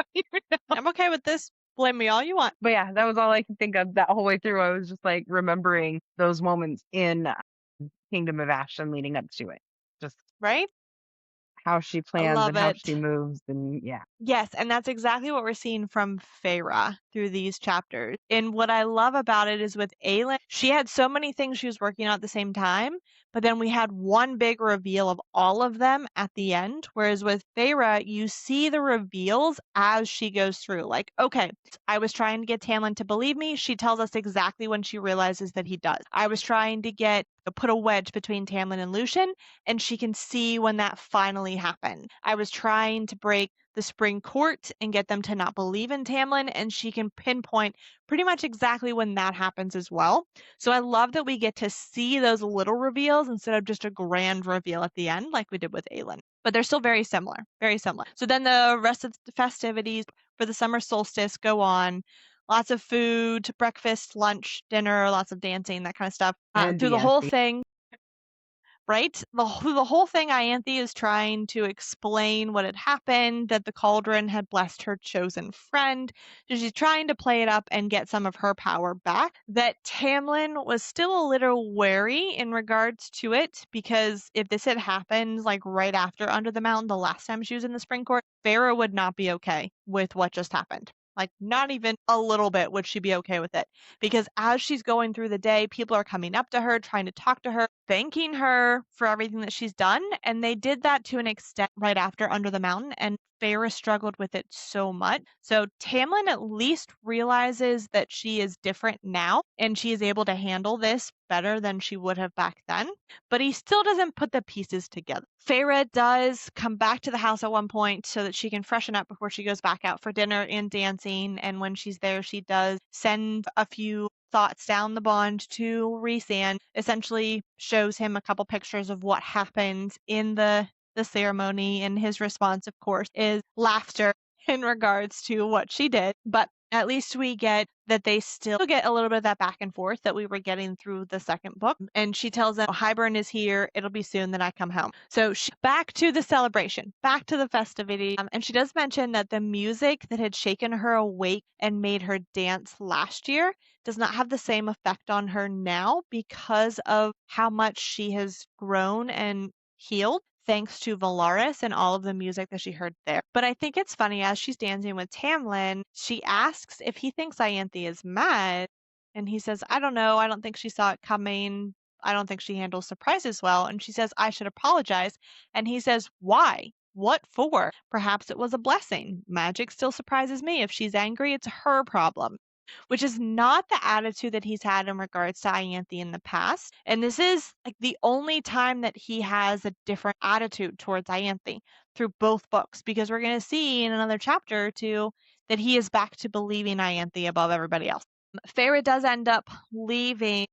I'm okay with this. Blame me all you want. But yeah, that was all I could think of that whole way through. I was just like remembering those moments in Kingdom of Ashen leading up to it. Just Right? how she I plans love and how it. she moves and yeah. Yes, and that's exactly what we're seeing from Feyre through these chapters. And what I love about it is with Aelin, she had so many things she was working on at the same time, but then we had one big reveal of all of them at the end. Whereas with Feyre, you see the reveals as she goes through. Like, okay, I was trying to get Tamlin to believe me. She tells us exactly when she realizes that he does. I was trying to put a wedge between Tamlin and Lucian, and she can see when that finally happened. I was trying to break the spring court and get them to not believe in Tamlin, and she can pinpoint pretty much exactly when that happens as well. So I love that we get to see those little reveals instead of just a grand reveal at the end like we did with Aelin. But they're still very similar, very similar. So then the rest of the festivities for the summer solstice go on. Lots of food, breakfast, lunch, dinner, lots of dancing, that kind of stuff. And Through the whole dancing. thing, right? The whole thing, Ianthe is trying to explain what had happened, that the cauldron had blessed her chosen friend. So she's trying to play it up and get some of her power back. That Tamlin was still a little wary in regards to it, because if this had happened like right after Under the Mountain, the last time she was in the Spring Court, Feyre would not be okay with what just happened. Like, not even a little bit would she be okay with it. Because as she's going through the day, people are coming up to her, trying to talk to her, thanking her for everything that she's done. And they did that to an extent right after Under the Mountain. And Feyre struggled with it so much. So Tamlin at least realizes that she is different now and she is able to handle this better than she would have back then. But he still doesn't put the pieces together. Feyre does come back to the house at one point so that she can freshen up before she goes back out for dinner and dancing. And when she's there, she does send a few thoughts down the bond to Rhysand, essentially shows him a couple pictures of what happened in the ceremony, and his response, of course, is laughter in regards to what she did. But at least we get that they still get a little bit of that back and forth that we were getting through the second book. And she tells them, Hybern is here. It'll be soon that I come home. So back to the celebration, back to the festivity. And she does mention that the music that had shaken her awake and made her dance last year does not have the same effect on her now because of how much she has grown and healed thanks to Valaris and all of the music that she heard there. But I think it's funny, as she's dancing with Tamlin, she asks if he thinks Ianthe is mad, and he says, I don't know, I don't think she saw it coming. I don't think she handles surprises well. And she says, I should apologize. And he says, why? What for? Perhaps it was a blessing. Magic still surprises me. If she's angry, it's her problem. Which is not the attitude that he's had in regards to Ianthe in the past. And this is like the only time that he has a different attitude towards Ianthe through both books, because we're going to see in another chapter or two that he is back to believing Ianthe above everybody else. Feyre does end up leaving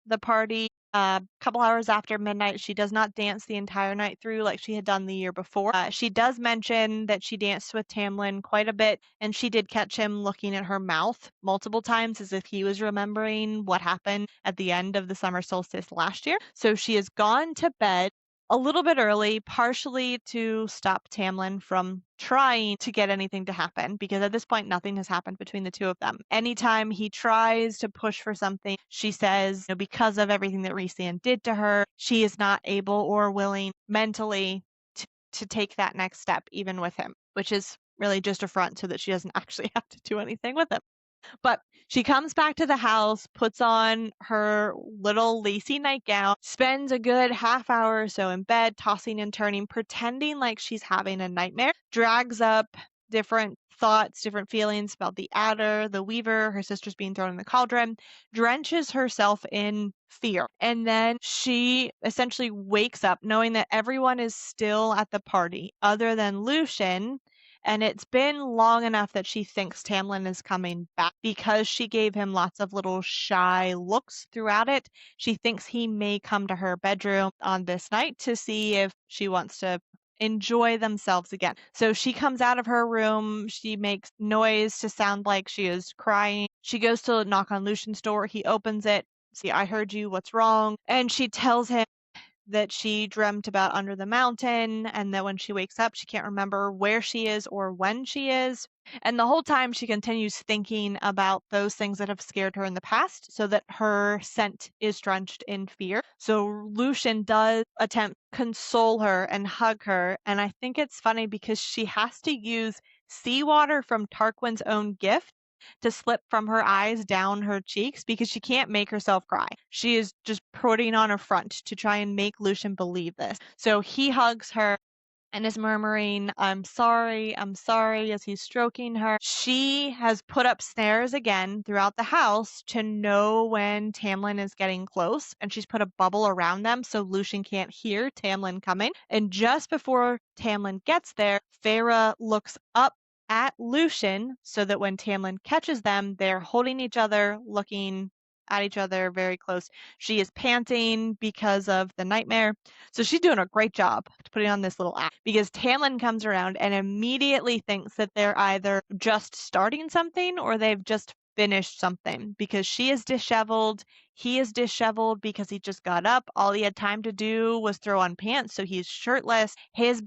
the party a couple hours after midnight. She does not dance the entire night through like she had done the year before. She does mention that she danced with Tamlin quite a bit, and she did catch him looking at her mouth multiple times as if he was remembering what happened at the end of the summer solstice last year. So she has gone to bed a little bit early, partially to stop Tamlin from trying to get anything to happen, because at this point nothing has happened between the two of them. Anytime he tries to push for something, she says, because of everything that Rhysand did to her, she is not able or willing mentally to take that next step even with him, which is really just a front so that she doesn't actually have to do anything with him. But she comes back to the house, puts on her little lacy nightgown, spends a good half hour or so in bed, tossing and turning, pretending like she's having a nightmare, drags up different thoughts, different feelings about the adder, the weaver, her sisters being thrown in the cauldron, drenches herself in fear. And then she essentially wakes up knowing that everyone is still at the party other than Lucian. And it's been long enough that she thinks Tamlin is coming back because she gave him lots of little shy looks throughout it. She thinks he may come to her bedroom on this night to see if she wants to enjoy themselves again. So she comes out of her room. She makes noise to sound like she is crying. She goes to knock on Lucian's door. He opens it. See, I heard you. What's wrong? And she tells him that she dreamt about Under the Mountain, and that when she wakes up, she can't remember where she is or when she is. And the whole time she continues thinking about those things that have scared her in the past so that her scent is drenched in fear. So Lucian does attempt to console her and hug her. And I think it's funny because she has to use seawater from Tarquin's own gift to slip from her eyes down her cheeks because she can't make herself cry. She is just putting on a front to try and make Lucian believe this. So he hugs her and is murmuring, I'm sorry, as he's stroking her. She has put up snares again throughout the house to know when Tamlin is getting close, and she's put a bubble around them so Lucian can't hear Tamlin coming. And just before Tamlin gets there, Feyre looks up at Lucian so that when Tamlin catches them, they're holding each other, looking at each other very close. She is panting because of the nightmare. So she's doing a great job putting on this little act because Tamlin comes around and immediately thinks that they're either just starting something or they've just finished something because she is disheveled. He is disheveled because he just got up. All he had time to do was throw on pants, so he's shirtless. His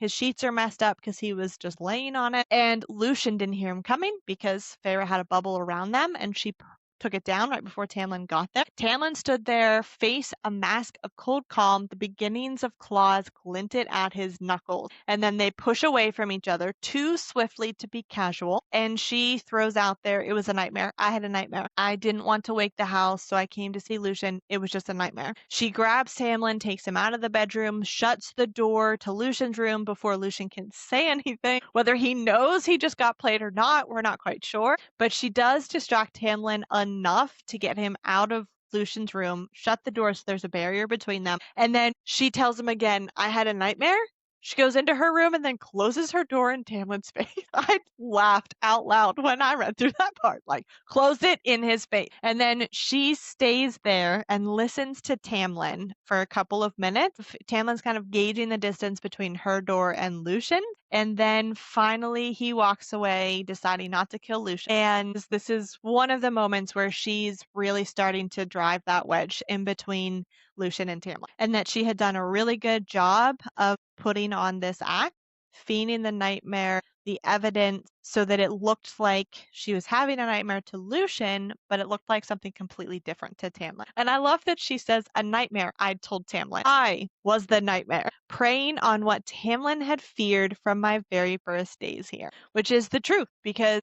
sheets are messed up because he was just laying on it. And Lucian didn't hear him coming because Feyre had a bubble around them and she took it down right before Tamlin got there. Tamlin stood there, face a mask of cold calm. The beginnings of claws glinted at his knuckles. And then they push away from each other too swiftly to be casual. And she throws out there, it was a nightmare. I had a nightmare. I didn't want to wake the house, so I came to see Lucian. It was just a nightmare. She grabs Tamlin, takes him out of the bedroom, shuts the door to Lucian's room before Lucian can say anything. Whether he knows he just got played or not, we're not quite sure. But she does distract Tamlin enough to get him out of Lucian's room, shut the door so there's a barrier between them, and then she tells him again, I had a nightmare. She goes into her room and then closes her door in Tamlin's face. I laughed out loud when I read through that part. Like, close it in his face. And then she stays there and listens to Tamlin for a couple of minutes. Tamlin's kind of gauging the distance between her door and Lucian. And then finally he walks away, deciding not to kill Lucian. And this is one of the moments where she's really starting to drive that wedge in between Lucian and Tamlin. And that she had done a really good job of putting on this act, feigning the nightmare, the evidence, so that it looked like she was having a nightmare to Lucian, but it looked like something completely different to Tamlin. And I love that she says, a nightmare, I told Tamlin. I was the nightmare, preying on what Tamlin had feared from my very first days here, which is the truth, because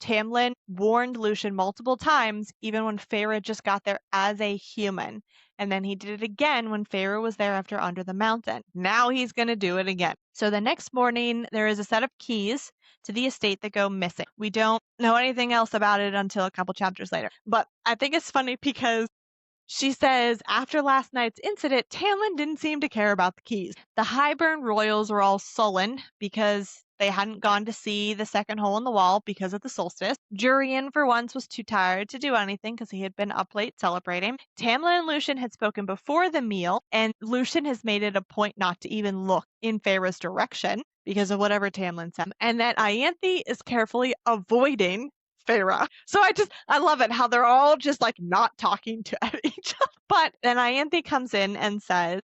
Tamlin warned Lucian multiple times, even when Feyre just got there as a human. And then he did it again when Feyre was there after Under the Mountain. Now he's going to do it again. So the next morning, there is a set of keys to the estate that go missing. We don't know anything else about it until a couple chapters later. But I think it's funny because she says, after last night's incident, Tamlin didn't seem to care about the keys. The Highburn royals were all sullen because they hadn't gone to see the second hole in the wall because of the solstice. Jurian, for once, was too tired to do anything because he had been up late celebrating. Tamlin and Lucian had spoken before the meal, and Lucian has made it a point not to even look in Feyre's direction because of whatever Tamlin said. And that Ianthe is carefully avoiding Feyre. So I love it how they're all just like not talking to each other. But then Ianthe comes in and says,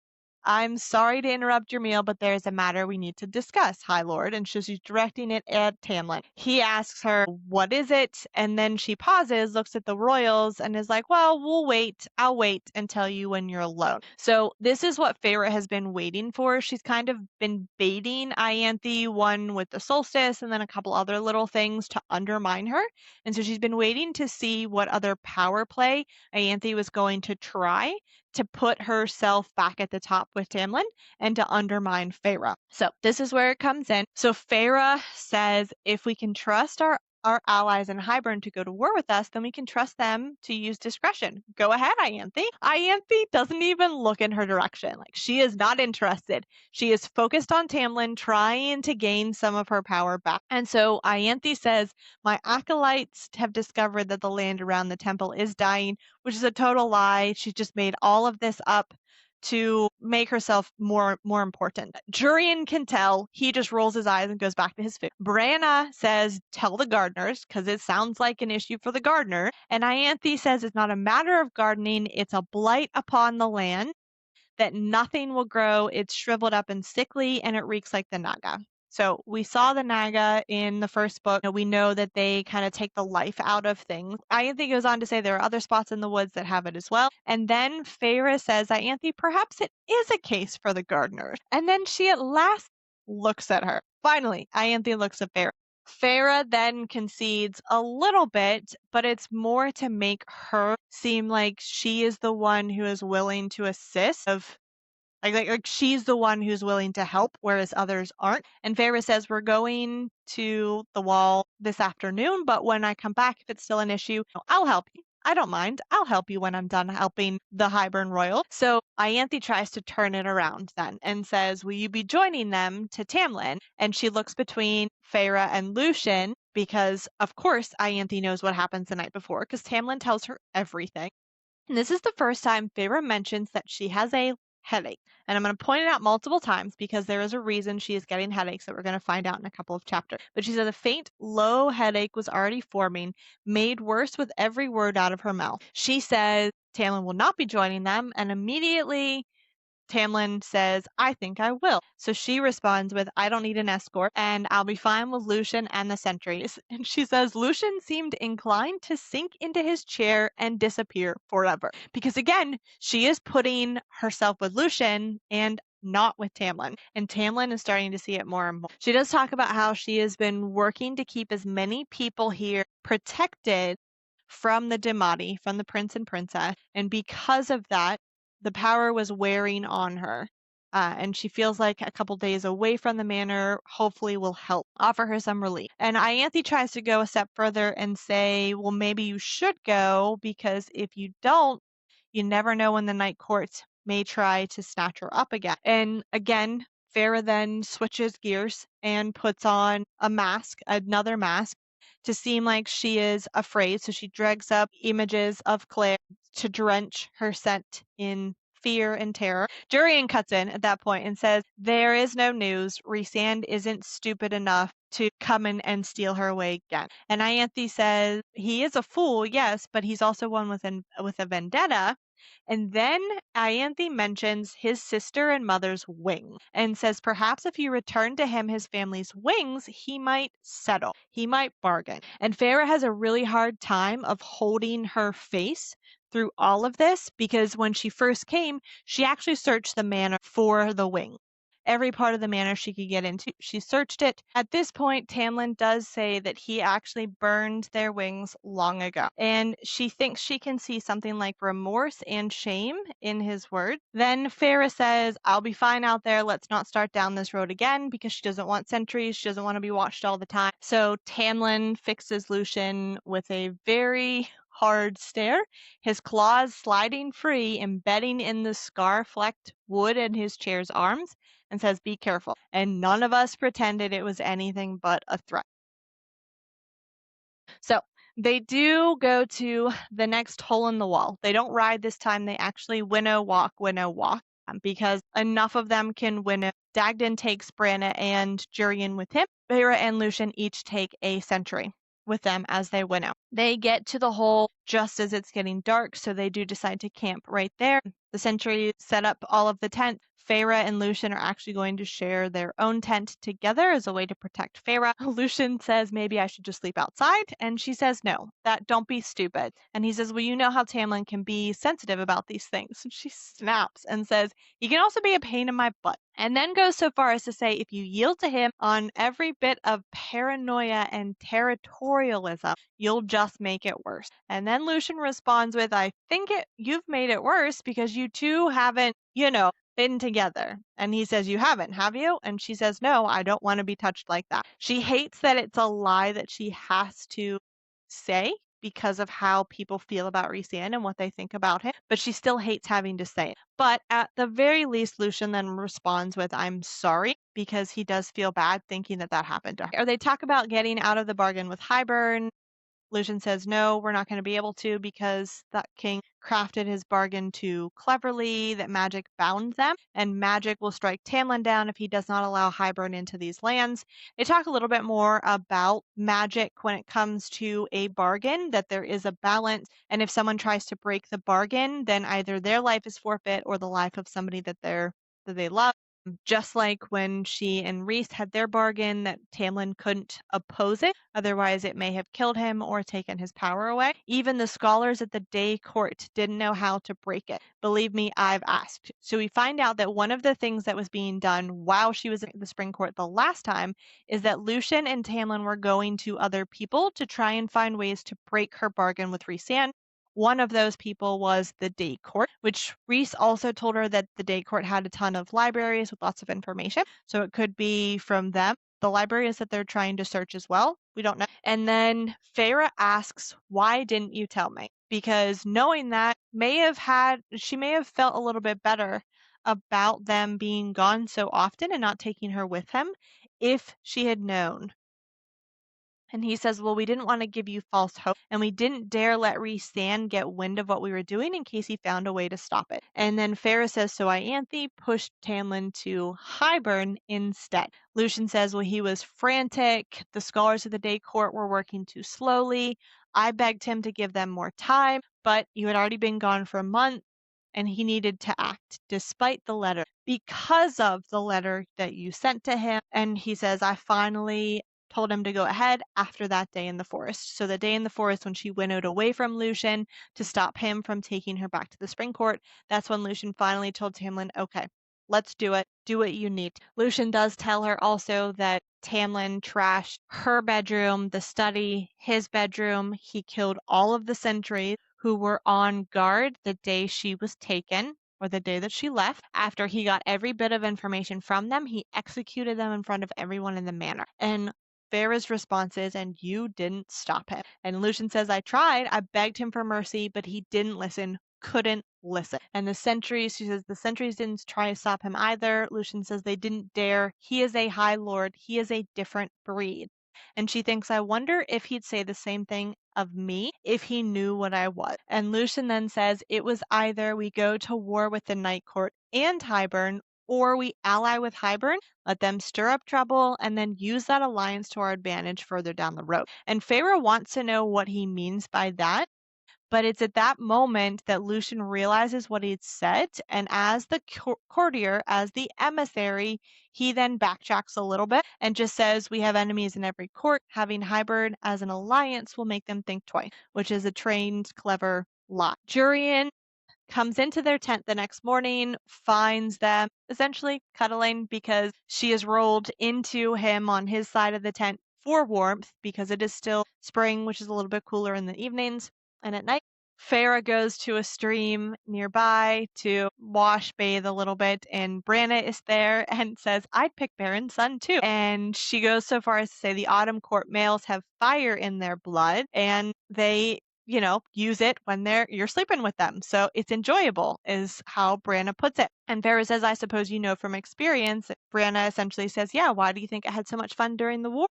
I'm sorry to interrupt your meal, but there's a matter we need to discuss, High Lord. And she's directing it at Tamlin. He asks her, what is it? And then she pauses, looks at the royals, and is like, well, we'll wait. I'll wait and tell you when you're alone. So this is what Feyre has been waiting for. She's kind of been baiting Ianthe, one with the solstice and then a couple other little things to undermine her. And so she's been waiting to see what other power play Ianthe was going to try to put herself back at the top with Tamlin and to undermine Feyre. So this is where it comes in. So Feyre says, if we can trust our allies in Highburn to go to war with us, then we can trust them to use discretion. Go ahead, Ianthe. Ianthe doesn't even look in her direction. Like, she is not interested. She is focused on Tamlin, trying to gain some of her power back. And so Ianthe says, my acolytes have discovered that the land around the temple is dying, which is a total lie. She's just made all of this up to make herself more important. Jurian can tell. He just rolls his eyes and goes back to his food. Brianna says, tell the gardeners, because it sounds like an issue for the gardener. And Ianthe says it's not a matter of gardening, it's a blight upon the land, that nothing will grow. It's shriveled up and sickly, and it reeks like the Naga. So we saw the Naga in the first book. We know that they kind of take the life out of things. Ianthe goes on to say there are other spots in the woods that have it as well. And then Feyre says, Ianthe, perhaps it is a case for the gardeners. And then she at last looks at her. Finally, Ianthe looks at Feyre. Feyre then concedes a little bit, but it's more to make her seem like she is the one who is willing to assist of like she's the one who's willing to help, whereas others aren't. And Feyre says, we're going to the wall this afternoon, but when I come back, if it's still an issue, I'll help you. I don't mind. I'll help you when I'm done helping the Hybern Royal. So Ianthe tries to turn it around then and says, will you be joining them to Tamlin? And she looks between Feyre and Lucien because, of course, Ianthe knows what happens the night before because Tamlin tells her everything. And this is the first time Feyre mentions that she has a headache. And I'm going to point it out multiple times because there is a reason she is getting headaches that we're going to find out in a couple of chapters. But she said a faint, low headache was already forming, made worse with every word out of her mouth. She says Tamlin will not be joining them, and immediately Tamlin says, I think I will. So she responds with, I don't need an escort, and I'll be fine with Lucien and the sentries. And she says, Lucien seemed inclined to sink into his chair and disappear forever. Because again, she is putting herself with Lucien and not with Tamlin. And Tamlin is starting to see it more and more. She does talk about how she has been working to keep as many people here protected from the Demati, from the prince and princess. And because of that, the power was wearing on her. And she feels like a couple days away from the manor hopefully will help offer her some relief. And Ianthe tries to go a step further and say, well, maybe you should go because if you don't, you never know when the night court may try to snatch her up again. And again, Feyre then switches gears and puts on a mask, another mask, to seem like she is afraid. So she drags up images of Claire to drench her scent in fear and terror. Jurian cuts in at that point and says, there is no news. Rhysand isn't stupid enough to come in and steal her away again. And Ianthe says, he is a fool, yes, but he's also one with a vendetta. And then Ianthe mentions his sister and mother's wing and says perhaps if you return to him his family's wings, he might settle. He might bargain. And Feyre has a really hard time of holding her face through all of this because when she first came, she actually searched the manor for the wing. Every part of the manor she could get into, she searched it. At this point, Tamlin does say that he actually burned their wings long ago. And she thinks she can see something like remorse and shame in his words. Then Feyre says, I'll be fine out there. Let's not start down this road again because she doesn't want sentries. She doesn't want to be watched all the time. So Tamlin fixes Lucien with a very hard stare, his claws sliding free, embedding in the scar-flecked wood in his chair's arms, and says, be careful. And none of us pretended it was anything but a threat. So they do go to the next hole in the wall. They don't ride this time. They actually winnow walk, because enough of them can winnow. Dagden takes Branna and Jurian with him. Feyre and Lucien each take a sentry with them as they winnow. They get to the hole just as it's getting dark, so they do decide to camp right there. The sentry set up all of the tents. Feyre and Lucien are actually going to share their own tent together as a way to protect Feyre. Lucien says maybe I should just sleep outside, and she says no, that don't be stupid. And he says, well, you know how Tamlin can be sensitive about these things. And she snaps and says, he can also be a pain in my butt. And then goes so far as to say, if you yield to him on every bit of paranoia and territorialism, you'll just make it worse. And then Lucien responds with, I think you've made it worse because you two haven't, been together. And he says, you haven't, have you? And she says, no, I don't want to be touched like that. She hates that it's a lie that she has to say because of how people feel about Rhysand and what they think about him, but she still hates having to say it. But at the very least, Lucien then responds with, I'm sorry, because he does feel bad thinking that happened to her. Or they talk about getting out of the bargain with Hybern. Lucien says, no, we're not going to be able to because that king crafted his bargain too cleverly, that magic bound them, and magic will strike Tamlin down if he does not allow Hybern into these lands. They talk a little bit more about magic when it comes to a bargain, that there is a balance, and if someone tries to break the bargain, then either their life is forfeit or the life of somebody that they love. Just like when she and Reese had their bargain that Tamlin couldn't oppose it, otherwise it may have killed him or taken his power away. Even the scholars at the day court didn't know how to break it. Believe me, I've asked. So we find out that one of the things that was being done while she was at the spring court the last time is that Lucian and Tamlin were going to other people to try and find ways to break her bargain with Rhysand. One of those people was the day court, which Reese also told her that the day court had a ton of libraries with lots of information. So it could be from them. The libraries that they're trying to search as well. We don't know. And then Feyre asks, why didn't you tell me? Because knowing that she may have felt a little bit better about them being gone so often and not taking her with them if she had known. And he says, well, we didn't want to give you false hope, and we didn't dare let Rhysand get wind of what we were doing in case he found a way to stop it. And then Feyre says, so Ianthe pushed Tamlin to Hybern instead. Lucian says, well, he was frantic. The scholars of the day court were working too slowly. I begged him to give them more time, but you had already been gone for a month, and he needed to act despite the letter because of the letter that you sent to him. And he says, I finally told him to go ahead after that day in the forest. So the day in the forest when she winnowed away from Lucian to stop him from taking her back to the spring court, that's when Lucian finally told Tamlin, okay, let's do it. Do what you need. Lucian does tell her also that Tamlin trashed her bedroom, the study, his bedroom. He killed all of the sentries who were on guard the day she was taken, or the day that she left. After he got every bit of information from them, he executed them in front of everyone in the manor. And Feyre's response is, and you didn't stop him. And Lucian says, I tried. I begged him for mercy, but he didn't listen, couldn't listen. And the sentries, she says, the sentries didn't try to stop him either. Lucian says they didn't dare. He is a high lord. He is a different breed. And she thinks, I wonder if he'd say the same thing of me if he knew what I was. And Lucian then says, it was either we go to war with the Night Court and Hybern, or we ally with Hybern, let them stir up trouble, and then use that alliance to our advantage further down the road. And Feyre wants to know what he means by that. But it's at that moment that Lucian realizes what he'd said, and as the courtier, as the emissary, he then backtracks a little bit and just says, we have enemies in every court. Having Hybern as an alliance will make them think twice, which is a trained, clever lie. Jurian comes into their tent the next morning, finds them essentially cuddling because she has rolled into him on his side of the tent for warmth because it is still spring, which is a little bit cooler in the evenings. And at night, Feyre goes to a stream nearby to wash, bathe a little bit, and Branna is there and says, I'd pick Baron's son too. And she goes so far as to say the Autumn Court males have fire in their blood, and they use it when you're sleeping with them. So it's enjoyable is how Branna puts it. And Feyre says, I suppose you know from experience. Branna essentially says, yeah, why do you think I had so much fun during the war?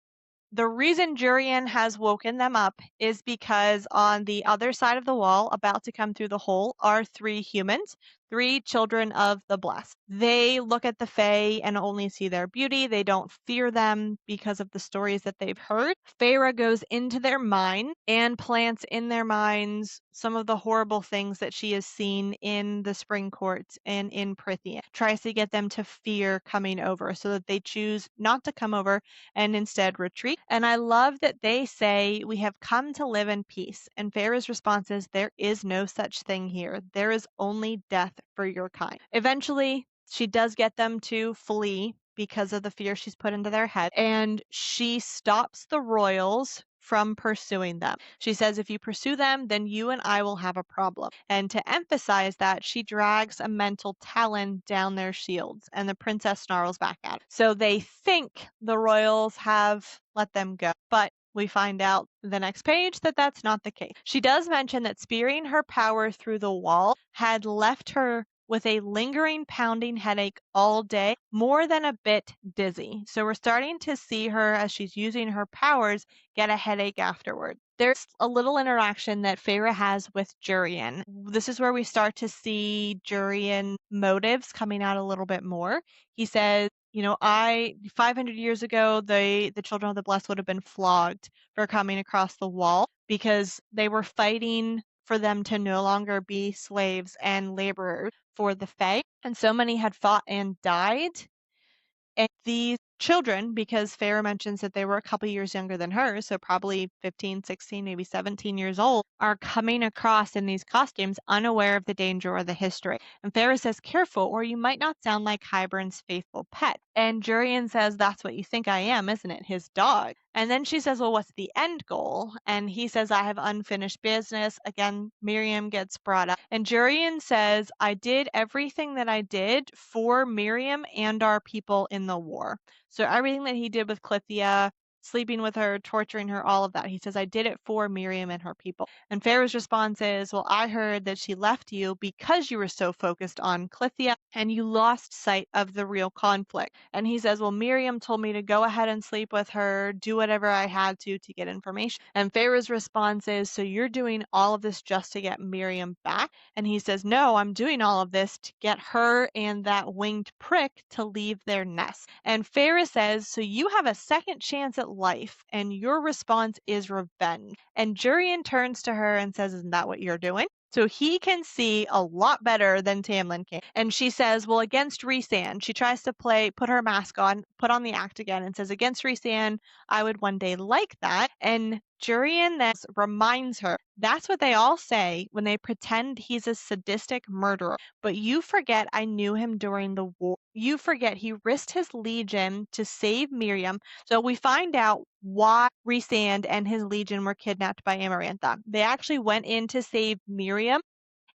The reason Jurian has woken them up is because on the other side of the wall, about to come through the hole, are 3 humans, 3 children of the blessed. They look at the Fae and only see their beauty. They don't fear them because of the stories that they've heard. Feyre goes into their mind and plants in their minds some of the horrible things that she has seen in the Spring Court and in Prythian. Tries to get them to fear coming over so that they choose not to come over and instead retreat. And I love that they say, we have come to live in peace. And Feyre's response is, there is no such thing here. There is only death for your kind. Eventually, she does get them to flee because of the fear she's put into their head. And she stops the royals from pursuing them. She says, if you pursue them, then you and I will have a problem. And to emphasize that, she drags a mental talon down their shields, and the princess snarls back at her. So they think the royals have let them go, but we find out the next page that that's not the case. She does mention that spearing her power through the wall had left her with a lingering pounding headache all day, more than a bit dizzy. So we're starting to see her, as she's using her powers, get a headache afterward. There's a little interaction that Feyre has with Jurian. This is where we start to see Jurian motives coming out a little bit more. He says, 500 years ago, the children of the blessed would have been flogged for coming across the wall because they were fighting for them to no longer be slaves and laborers for the Fae. And so many had fought and died And the children, because Farah mentions that they were a couple years younger than her, so probably 15, 16, maybe 17 years old, are coming across in these costumes unaware of the danger or the history. And Farah says, careful, or you might not sound like Hybern's faithful pet. And Jurian says, that's what you think I am, isn't it? His dog. And then she says, well, what's the end goal? And he says, I have unfinished business. Again, Miriam gets brought up. And Jurian says, I did everything that I did for Miriam and our people in the war. So everything that he did with Clithia, sleeping with her, torturing her, all of that. He says, I did it for Miriam and her people. And Pharaoh's response is, well, I heard that she left you because you were so focused on Clithia and you lost sight of the real conflict. And he says, well, Miriam told me to go ahead and sleep with her, do whatever I had to get information. And Pharaoh's response is, so you're doing all of this just to get Miriam back? And he says, no, I'm doing all of this to get her and that winged prick to leave their nest. And Farah says, so you have a second chance at life, and your response is revenge. And Jurian turns to her and says, isn't that what you're doing? So he can see a lot better than Tamlin can. And she says, well, against Rhysand, she tries to put her mask on, put on the act again, and says, against Rhysand, I would one day like that. And Jurian then reminds her, that's what they all say when they pretend he's a sadistic murderer. But you forget I knew him during the war. You forget he risked his legion to save Miriam. So we find out why Rhysand and his legion were kidnapped by Amarantha. They actually went in to save Miriam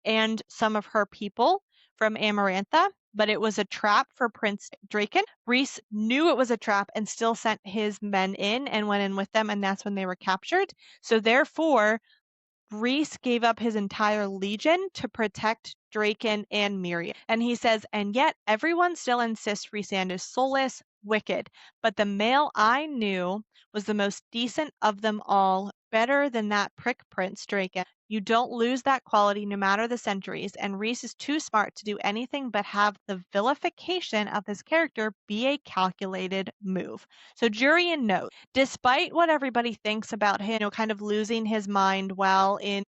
and some of her people from Amarantha, but it was a trap for Prince Draken. Rhys knew it was a trap and still sent his men in and went in with them, and that's when they were captured. So therefore, Rhys gave up his entire legion to protect Draken and Miriam. And he says, and yet everyone still insists Rhysand is soulless, wicked. But the male I knew was the most decent of them all, better than that prick Prince Draken. You don't lose that quality no matter the centuries, and Rhys is too smart to do anything but have the vilification of his character be a calculated move. So Jurian knows, despite what everybody thinks about him, kind of losing his mind while in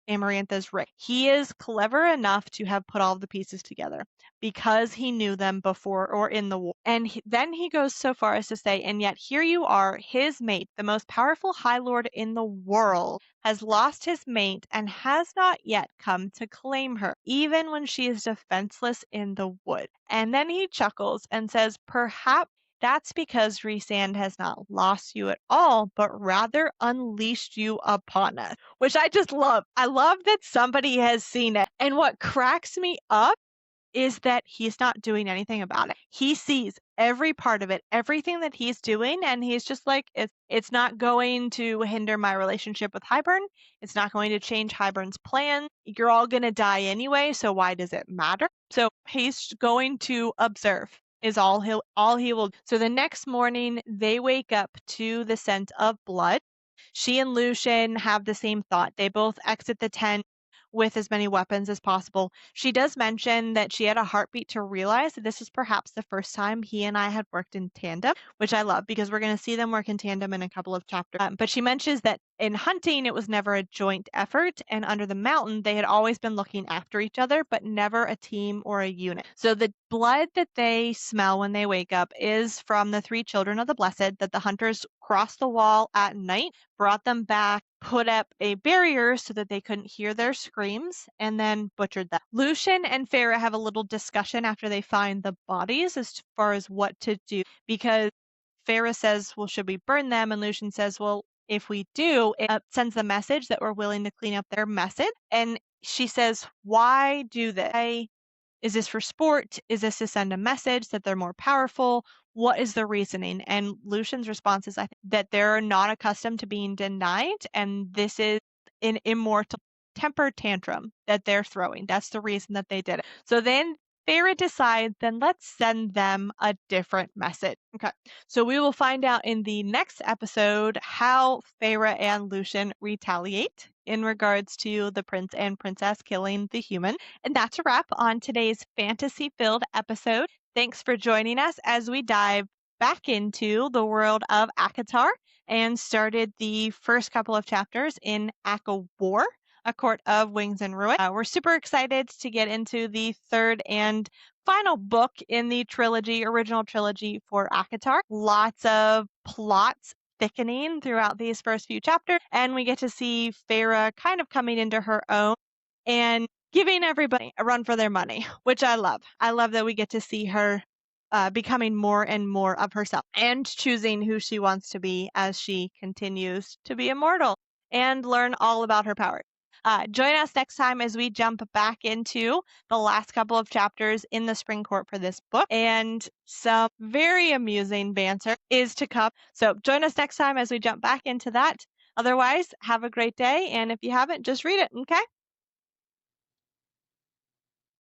Amarantha's ring, he is clever enough to have put all the pieces together because he knew them before or in the war. And then he goes so far as to say, and yet here you are, his mate, the most powerful High Lord in the world, has lost his mate and has not yet come to claim her, even when she is defenseless in the wood. And then he chuckles and says, perhaps that's because Rhysand has not lost you at all, but rather unleashed you upon us, which I just love. I love that somebody has seen it. And what cracks me up is that he's not doing anything about it. He sees every part of it, everything that he's doing, and he's just like, it's not going to hinder my relationship with Hybern. It's not going to change Hybern's plan. You're all going to die anyway, so why does it matter? So he's going to observe is all he will. So the next morning they wake up to the scent of blood. She and Lucian have the same thought. They both exit the tent with as many weapons as possible. She does mention that she had a heartbeat to realize that this was perhaps the first time he and I had worked in tandem, which I love because we're going to see them work in tandem in a couple of chapters. But she mentions that in hunting, it was never a joint effort, and under the mountain, they had always been looking after each other, but never a team or a unit. So the blood that they smell when they wake up is from the 3 children of the Blessed that the hunters crossed the wall at night, brought them back, put up a barrier so that they couldn't hear their screams, and then butchered them. Lucian and Farah have a little discussion after they find the bodies as far as what to do, because Farah says, well, should we burn them? And Lucian says, well, if we do, it sends the message that we're willing to clean up their message. And she says, why do this? Is this for sport? Is this to send a message that they're more powerful? What is the reasoning? And Lucian's response is, I think that they're not accustomed to being denied, and this is an immortal temper tantrum that they're throwing. That's the reason that they did it. So then Farah decides, then let's send them a different message. Okay, so we will find out in the next episode how Farah and Lucian retaliate in regards to the prince and princess killing the human. And that's a wrap on today's fantasy-filled episode. Thanks for joining us as we dive back into the world of ACOTAR and started the first couple of chapters in ACOWAR, A Court of Wings and Ruin. We're super excited to get into the third and final book in the original trilogy for ACOTAR. Lots of plots thickening throughout these first few chapters, and we get to see Feyre kind of coming into her own and giving everybody a run for their money, which I love. I love that we get to see her becoming more and more of herself and choosing who she wants to be as she continues to be immortal and learn all about her powers. Join us next time as we jump back into the last couple of chapters in the Spring Court for this book, and some very amusing banter is to come. So join us next time as we jump back into that. Otherwise, have a great day, and if you haven't, just read it, okay?